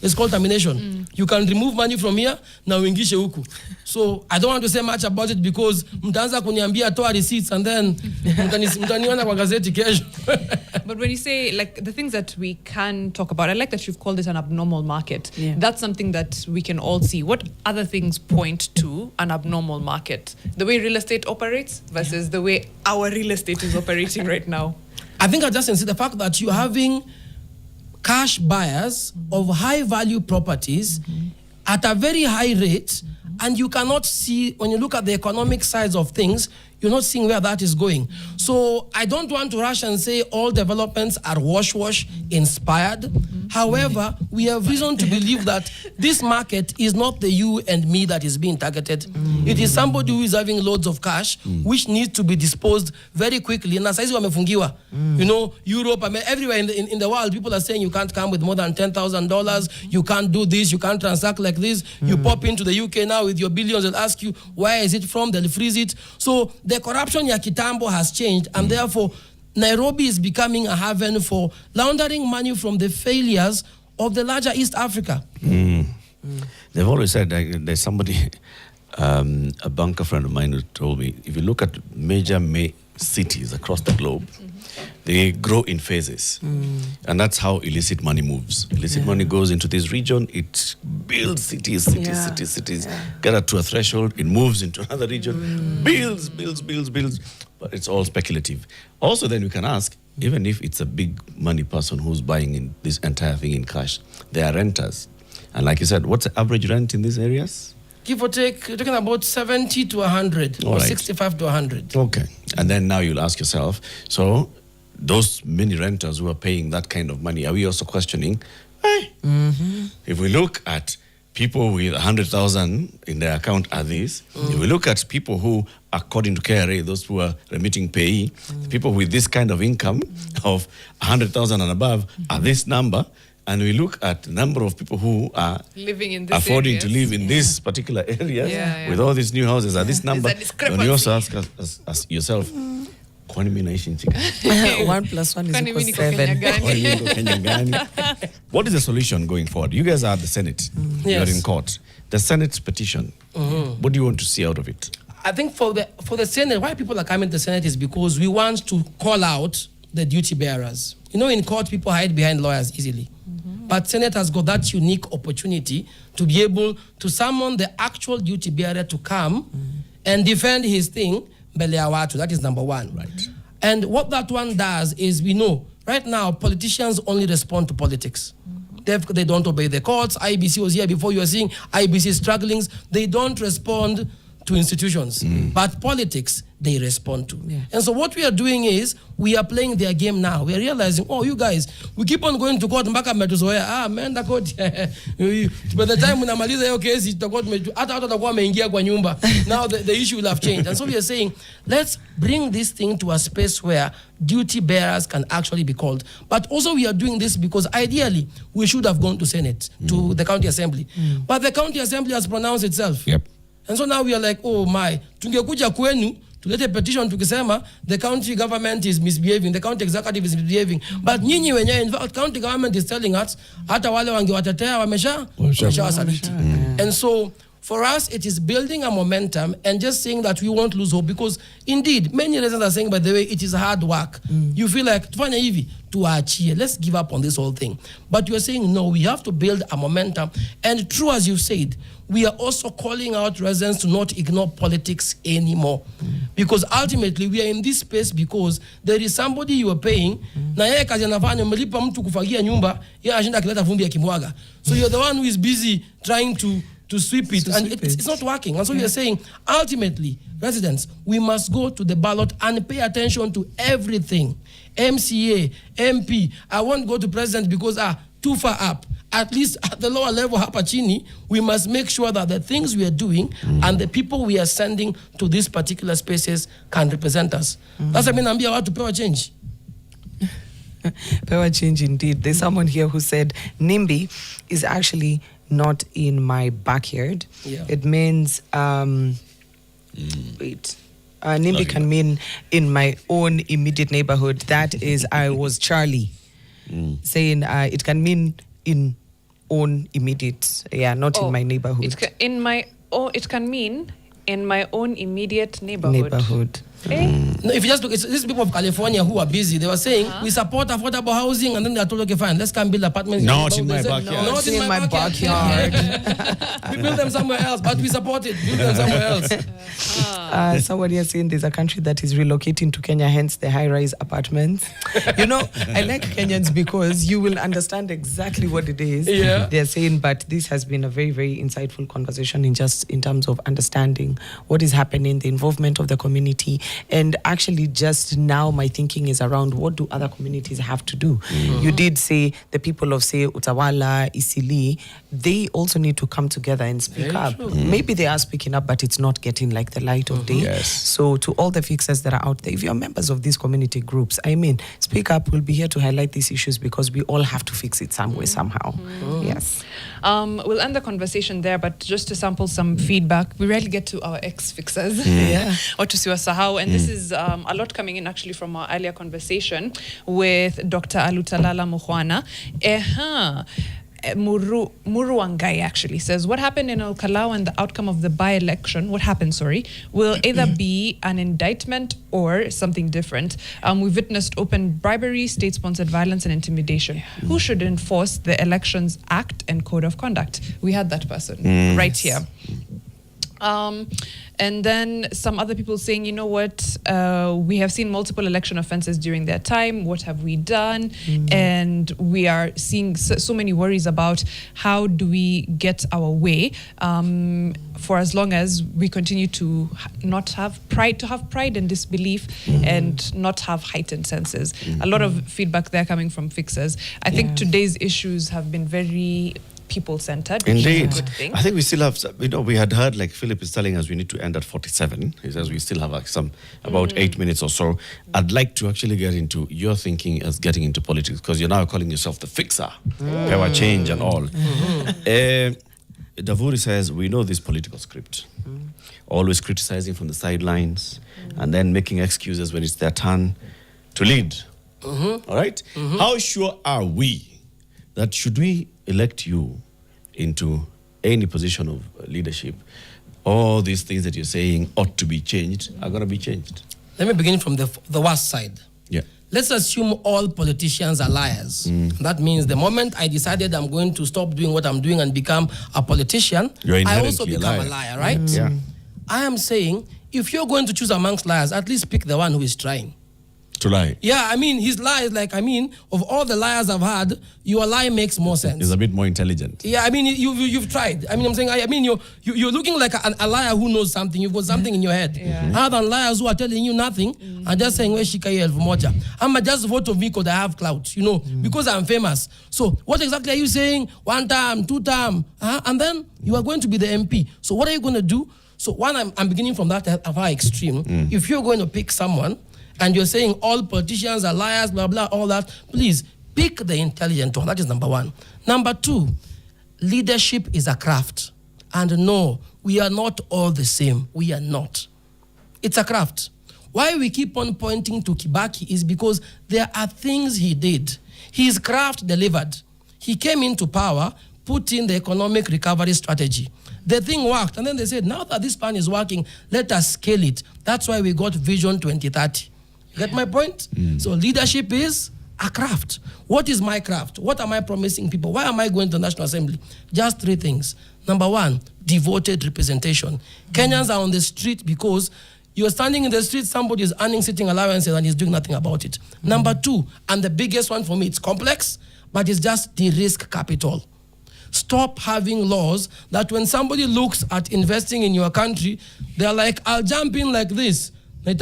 It's called termination. You can remove money from here, now uingishe huku. So I don't want to say much about it because mtaanza kuniambia toa receipts and then mtaniona kwa gazeti kesho. But when you say, like, the things that we can talk about, I like that you've called it an abnormal market. Yeah. That's something that we can all see. What other things point to an abnormal market? The way real estate operates versus the way our real estate is operating right now. I think I just see the fact that you're having cash buyers of high value properties at a very high rate, and you cannot see, when you look at the economic sides of things, you're not seeing where that is going. So I don't want to rush and say all developments are wash inspired. However, we have reason to believe that this market is not the you and me that is being targeted. It is somebody who is having loads of cash, which needs to be disposed very quickly. Na saizi wamefungiwa. You know, Europe, I mean, everywhere in the world, people are saying you can't come with more than $10,000. You can't do this. You can't transact like this. You pop into the UK now with your billions and ask you, where is it from? They'll freeze it. So the corruption ya kitambo has changed, and therefore Nairobi is becoming a haven for laundering money from the failures of the larger East Africa. They've always said, there's somebody, a banker friend of mine who told me, if you look at major cities across the globe, they grow in phases. And that's how illicit money moves. Illicit money goes into this region, it builds cities, get to a threshold, it moves into another region, builds. But it's all speculative. Also, then we can ask, even if it's a big money person who's buying in this entire thing in cash, they are renters. And like you said, what's the average rent in these areas? Give or take, you're talking about 70 to 100 or 65 to 100. Okay. And then now you'll ask yourself, so those many renters who are paying that kind of money, are we also questioning, hey, if we look at people with 100,000 in their account are these. If we look at people who, according to KRA, those who are remitting payee, people with this kind of income of 100,000 and above are this number. And we look at the number of people who are living in this affording areas. to live in this particular area with all these new houses at this number. Discrepancy. When you also ask us yourself, kwani mimi naishi nchi gani? 1 + 1 Kwani mimi is niko 7. Kenya gani? Kwani niko Kenya gani? What is the solution going forward? You guys are at the Senate. You're in court. The Senate petition. What do you want to see out of it? I think for the Senate, why people are coming to the Senate is because we want to call out the duty bearers. You know, in court, people hide behind lawyers easily. But Senate has got that unique opportunity to be able to summon the actual duty bearer to come and defend his thing, mbele ya watu. That is number one. Right. And what that one does is, we know, right now, politicians only respond to politics. They don't obey the courts. IBC was here before. You are seeing IBC strugglings. They don't respond to institutions, but politics they respond to. Yeah. And so what we are doing is we are playing their game now. We are realizing, oh, you guys, we keep on going to court mpaka mmetuzoea. Man, the court. By the time unamaliza hiyo kesi, tutakuwa hata watakuwa wameingia kwa nyumba. Now the issue will have changed. And so we are saying, let's bring this thing to a space where duty bearers can actually be called. But also we are doing this because ideally we should have gone to Senate, to the county assembly. But the county assembly has pronounced itself. Yep. And so now we are like, oh my, tungekuja kwenu, tulete petition tukisema the county government is misbehaving, the county executive is misbehaving. But nyinyi wenyewe, in fact, county government is telling us, hata wale wangewatetea wameshawasaliti. And so for us, it is building a momentum and just saying that we won't lose hope, because indeed, many reasons are saying, by the way, it is hard work. You feel like, tufanya hivi, tuachie, let's give up on this whole thing. But you are saying, no, we have to build a momentum. And true, as you said, we are also calling out residents to not ignore politics anymore. Because ultimately, we are in this space because there is somebody you are paying, na yeye kazi anafanya, mlipa mtu kufagia nyumba, yeye anashinda akileta vumbi ya kimwaga. So you're the one who is busy trying to sweep it, and it's not working. And so we are saying, ultimately, residents, we must go to the ballot and pay attention to everything. MCA, MP, I won't go to president because too far up. At least at the lower level, hapa chini, we must make sure that the things we are doing and the people we are sending to these particular spaces can represent us. That's what I mean, ambia watu pewa change. Power change indeed. There's someone here who said NIMBY is actually not in my backyard. Yeah. It means NIMBY can mean in my own immediate neighborhood. That is, I was Charlie saying it can mean in own immediate, not in my neighborhood. It can mean in my own immediate neighborhood. No, if you just look, it's these people of California who are busy. They were saying, we support affordable housing, and then they are told, okay, fine, let's come build apartments. Not in my backyard. Not in my backyard. We build them somewhere else, but we support it. Build them somewhere else. Somebody is saying there's a country that is relocating to Kenya, hence the high-rise apartments. You know, I like Kenyans because you will understand exactly what it is they're saying, but this has been a very, very insightful conversation in terms of understanding what is happening, the involvement of the community. And actually just now my thinking is around what do other communities have to do. You did say the people of, say, Utawala, Isili, they also need to come together and speak up. Maybe they are speaking up, but it's not getting like the light of day. Yes. So to all the fixers that are out there, if you're members of these community groups, I mean, speak up. We'll be here to highlight these issues because we all have to fix it some way, somehow. Yes. We'll end the conversation there, but just to sample some feedback, we rarely get to our ex-fixers or to Siwasahau, and this is a lot coming in actually from our earlier conversation with Dr. Alutalala Mukhwana. Muru Wangai actually says, what happened in Al-Kalau and the outcome of the by-election, will either be an indictment or something different. We've witnessed open bribery, state-sponsored violence and intimidation. Who should enforce the Elections Act and Code of Conduct? We had that person right here. And then some other people saying, you know what, we have seen multiple election offenses during their time. What have we done? And we are seeing so many worries about how do we get our way for as long as we continue to not have pride, and disbelief and not have heightened senses. A lot of feedback there coming from fixers. I think today's issues have been very people-centered. Indeed. Good thing. I think we still have, we had heard, like Philip is telling us, we need to end at 47. He says we still have about 8 minutes or so. I'd like to actually get into your thinking as getting into politics, because you're now calling yourself the fixer, power change and all. Davuri says, we know this political script. Always criticizing from the sidelines and then making excuses when it's their turn to lead. All right? How sure are we that should we elect you into any position of leadership, all these things that you're saying ought to be changed are going to be changed? Let me begin from the worst side. Yeah. Let's assume all politicians are liars. That means the moment I decided I'm going to stop doing what I'm doing and become a politician, I also become a liar, right? Yeah. I am saying, if you're going to choose amongst liars, at least pick the one who is trying. To lie. Yeah, I mean, his lie is like, I mean, of all the liars I've had, your lie makes more sense. He's a bit more intelligent. Yeah, I mean, you've tried. I mean, I'm saying, I mean, you're looking like a liar who knows something. You've got something in your head. Yeah. Other than liars who are telling you nothing and just saying, where shika elfu moja. I'm just vote of me because I have clout, you know, because I'm famous. So what exactly are you saying? 1 term, 2 term, and then you are going to be the MP. So what are you going to do? So one, I'm beginning from that high extreme. If you're going to pick someone, and you're saying all politicians are liars, blah, blah, all that, please pick the intelligent one. That is number 1. Number 2, leadership is a craft. And no, we are not all the same. We are not. It's a craft. Why we keep on pointing to Kibaki is because there are things he did. His craft delivered. He came into power, put in the economic recovery strategy. The thing worked. And then they said, now that this plan is working, let us scale it. That's why we got Vision 2030. Get my point? So leadership is a craft. What is my craft? What am I promising people? Why am I going to the National Assembly? Just 3 things. Number 1, devoted representation. Kenyans are on the street because you're standing in the street, somebody is earning sitting allowances and he's doing nothing about it. Number 2, and the biggest one for me, it's complex, but it's just de-risk capital. Stop having laws that when somebody looks at investing in your country, they're like, I'll jump in like this. So, no,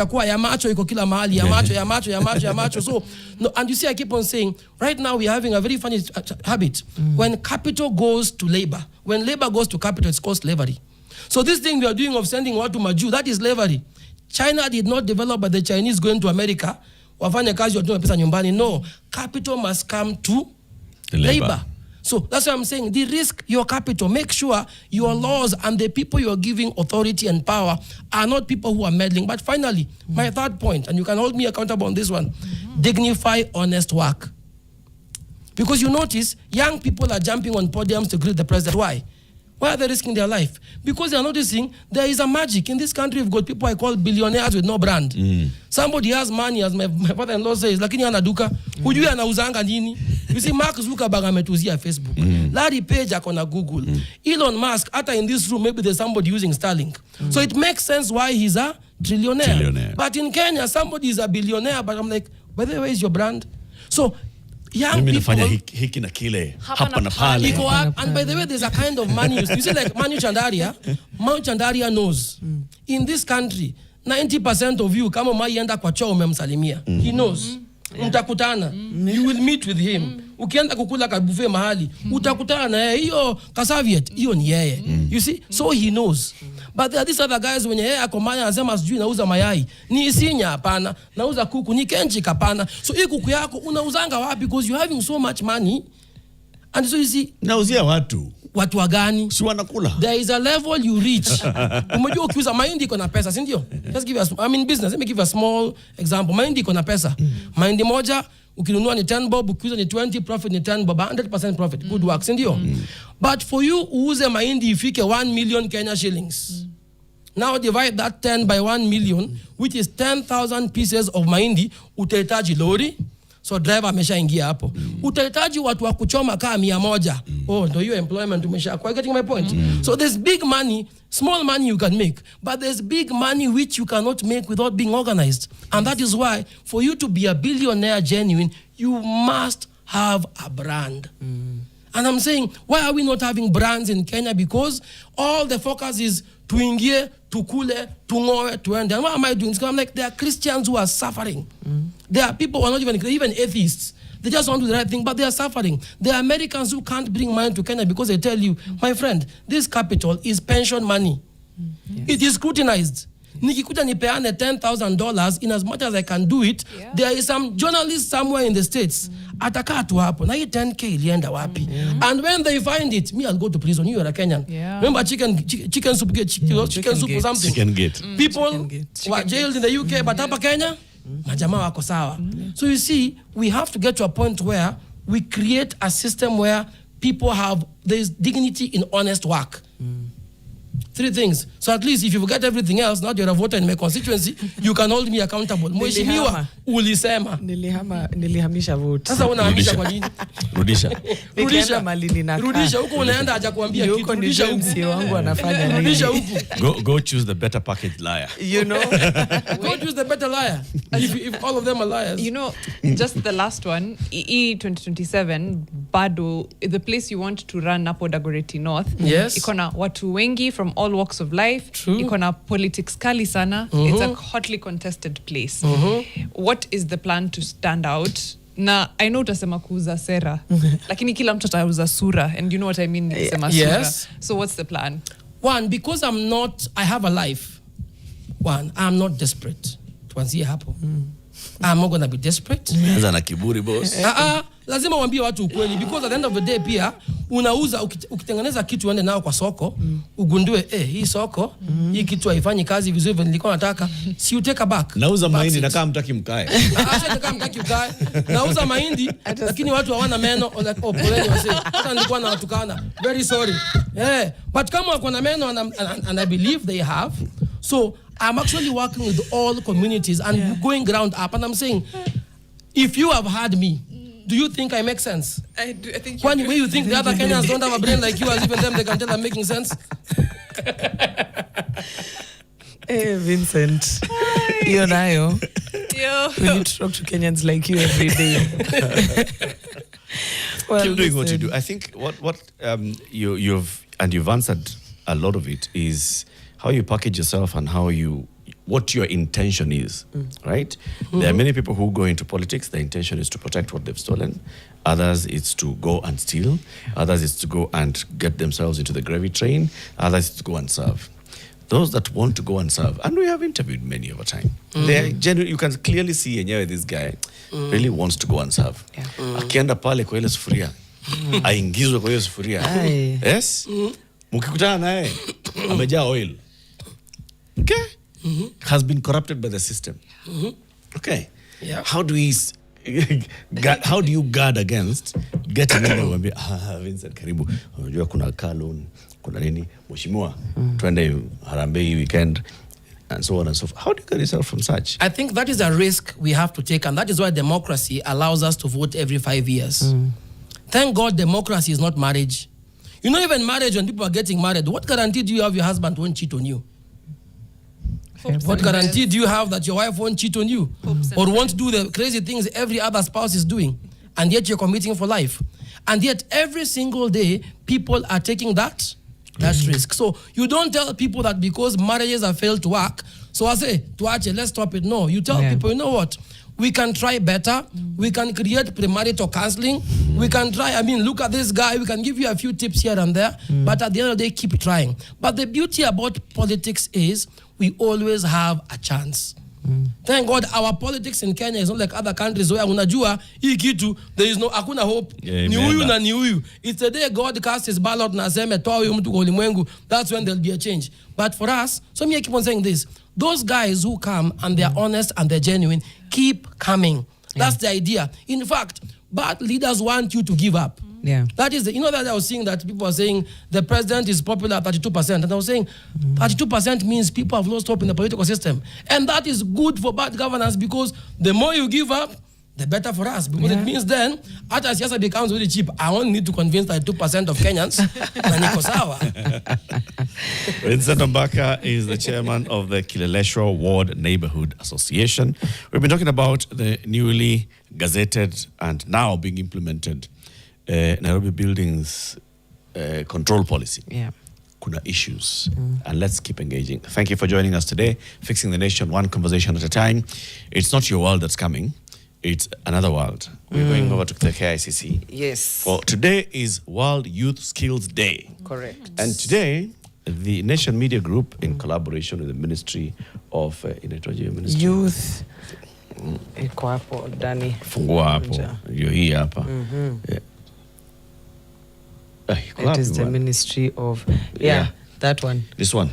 and you see, I keep on saying, right now we're having a very funny habit. When capital goes to labor, when labor goes to capital, it's called slavery. So this thing we are doing of sending watu maju, that is slavery. China did not develop by the Chinese going to America. No, capital must come to labor. So that's why I'm saying, de-risk your capital. Make sure your laws and the people you are giving authority and power are not people who are meddling. But finally, my 3rd point, and you can hold me accountable on this one, dignify honest work. Because you notice, young people are jumping on podiums to greet the president. Why? Why are they risking their life? Because they are noticing there is a magic. In this country, we've got people I call billionaires with no brand. Somebody has money, as my father-in-law says, lakini anaduka. Hujui anauzanga nini? You see, Mark Zuckerberg ametuzia Facebook. Larry Page akona Google. Elon Musk, after in this room, maybe there's somebody using Starlink. So it makes sense why he's a trillionaire. But in Kenya, somebody is a billionaire, but I'm like, by the way, is your brand? So young people, hiki na kile, hapa na pale. And by the way, there's a kind of money. You see, like Manu Chandaria knows. In this country, 90% of you, kama maienda kwa choo umemsalimia. He knows. Mtakutana. You will meet with him. Ukienda kukula ka buffet mahali, utakutana na yeye. Hiyo kasaviet, hiyo ni yeye. You see? So he knows. But there are these other guys when yeye akomanya anasema sijui nauza mayai. Ni isinya hapana, nauza kuku, ni kenchi kapana. So hii kuku yako unauzanga wapi because you're having so much money. And so you see, nauzia watu. Watu wagani? Si wanakula. There is a level you reach. Umejua ukiuza mahindi iko na pesa, si ndio? Just give us, I mean business, let me give a small example. Mahindi iko na pesa. Mahindi moja ukinunua ni 10 bob, ukiuza ni 20, profit ni 10 bob, 100% profit. Good work, si ndio? But for you uuze mahindi ifike 1 million Kenya shillings. Now divide that 10 by 1 million, which is 10,000 pieces of mahindi, utahitaji lori. So driver ameshaingia hapo. Utahitaji watu wa kuchoma kaa 100. Oh, ndio hiyo employment umesha. Are you getting my point? So there's big money, small money you can make, but there's big money which you cannot make without being organized. And that is why for you to be a billionaire genuine, you must have a brand. And I'm saying, why are we not having brands in Kenya? Because all the focus is tuingie, tukule, tungoe, tuende. And what am I doing? Because I'm like, there are Christians who are suffering. There are people who are not even atheists. They just want to do the right thing, but they are suffering. There are Americans who can't bring money to Kenya because they tell you, my friend, this capital is pension money. It is scrutinized. Nikikuta nipeane $10,000 in as much as I can do it, there is some journalist somewhere in the States. Atakaa tu hapo. Na hii 10K ilienda wapi? And when they find it, me I'll go to prison. You are a Kenyan. Remember chicken soup, chicken soup or something? Chicken gate. People were jailed in the UK, but hapa Kenya, majamaa wako sawa. So you see, we have to get to a point where we create a system where people have, there's dignity in honest work. 3 things. So at least if you forget everything else, now you're a voter in my constituency, you can hold me accountable. Mheshimiwa, ulisema. Nilihamisha vote. Sasa unahamisha kwa nini? Rudisha. Nikienda mali ninakaa. Rudisha huko, unaenda haja kuambia kitu. Rudisha huko. MC wangu anafanya nini? Rudisha huko. Go choose the better package liar. You know? Go choose the better liar. If all of them are liars. You know, just the last one, EE 2027, bado, the place you want to run Napo Dagoretti North. Yes. Ikona watu wengi from all walks of life. True. Ikona politics kali sana. It's a hotly contested place. What is the plan to stand out? Na I know utasema kuuza sera, lakini kila mtu atauza sura, and you know what I mean nikisema sura. Yes. So what's the plan? One, because I have a life. One, I'm not desperate. Tuanzie hapo. I'm not gonna be desperate. Anza na kiburi boss. Lazima uambie watu ukweli, because at the end of the day pia unauza ukitengeneza kitu uende nao kwa soko, ugundue hii soko hii kitu haifanyi kazi vizuri vile nilikuwa nataka, si you take a back. Nauza mahindi na kama mtaki mkae. Acha kama mtaki ukae. Nauza mahindi lakini watu hawana meno, like poleni wase. Hata nilikuwa na watukana. Very sorry. But kama wako na meno and I believe they have. So I'm actually working with all communities and going ground up, and I'm saying, if you have had me, do you think I make sense? I think When you think the other Kenyans don't have a brain like you, as even them they can tell I'm making sense? Hey, Vincent. You know, we need to talk to Kenyans like you every day. Well, Keep doing what you do. I think what you've answered a lot of it is how you package yourself and what your intention is, right? There are many people who go into politics. Their intention is to protect what they've stolen. Others, it's to go and steal. Others, it's to go and get themselves into the gravy train. Others, it's to go and serve. Those that want to go and serve, and we have interviewed many over time. They are genuine. You can clearly see this guy really wants to go and serve. Akienda pale kwa ile sufuria, aingizwe kwa ile sufuria. Yes? Mukikutana naye, amejaa oil. Okay? Has been corrupted by the system. Okay. Yeah. How do you guard against getting in there and be, Vincent, karibu, unajua kuna kalon, kuna nini, mheshimiwa, twende harambee hii weekend, and so on and so forth. How do you get yourself from such? I think that is a risk we have to take, and that is why democracy allows us to vote every 5 years. Thank God democracy is not marriage. You know, even marriage, when people are getting married, what guarantee do you have your husband won't cheat on you? What guarantee do you have that your wife won't cheat on you? Or won't do the crazy things every other spouse is doing? And yet you're committing for life. And yet every single day, people are taking that risk. So you don't tell people that because marriages have failed to work, so I say, let's stop it. No, you tell people, you know what? We can try better. We can create premarital counseling. We can try, look at this guy. We can give you a few tips here and there. But at the end of the day, keep trying. But the beauty about politics is we always have a chance. Thank God our politics in Kenya is not like other countries where unajua hii kitu there is no hakuna hope. Ni huyu na ni huyu. It's the day God casts his ballot na aseme toa huyu mtu kwa ulimwengu, that's when there'll be a change. But for us, so me I keep on saying this, those guys who come and they're honest and they're genuine, keep coming. That's the idea. In fact, bad leaders want you to give up. That is that I was seeing that people are saying the president is popular at 32%. And I was saying 32% means people have lost hope in the political system. And that is good for bad governance, because the more you give up, the better for us. Because it means then, after siasa becomes really cheap, I won't need to convince 32% of Kenyans. Vincent Ombaka is the chairman of the Kileleshwa Ward Neighborhood Association. We've been talking about the newly gazetted and now being implemented Nairobi Buildings control policy. Kuna issues, and let's keep engaging. Thank you for joining us today. Fixing the nation, one conversation at a time. It's not your world that's coming. It's another world. We're going over to the KICC. Yes. Well, today is World Youth Skills Day. Correct. And today, the Nation Media Group, in collaboration with the Ministry of Youth, iko hapo ndani. Fungua hapo. Yo hii hapa. It is the Ministry of that one. This one.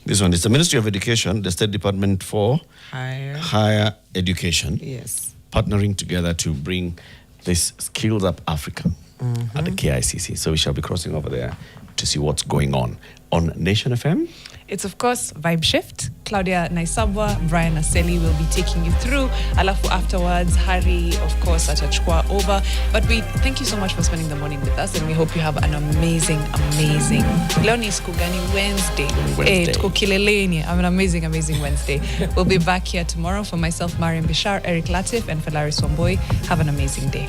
This one is the Ministry of Education, the State Department for Higher Education. Yes. Partnering together to bring this Skills Up Africa at the KICC. So we shall be crossing over there to see what's going on Nation FM. It's, of course, Vibe Shift. Claudia Naisabwa, Brian Aseli will be taking you through. Alafu afterwards, Harry, of course, atachukua over. But we thank you so much for spending the morning with us, and we hope you have an amazing leo ni siku gani? Wednesday. Tuko Kileleshwa. Have an amazing Wednesday. We'll be back here tomorrow. For myself, Mariam Bishar, Eric Latif, and Falaris Wamboi. Have an amazing day.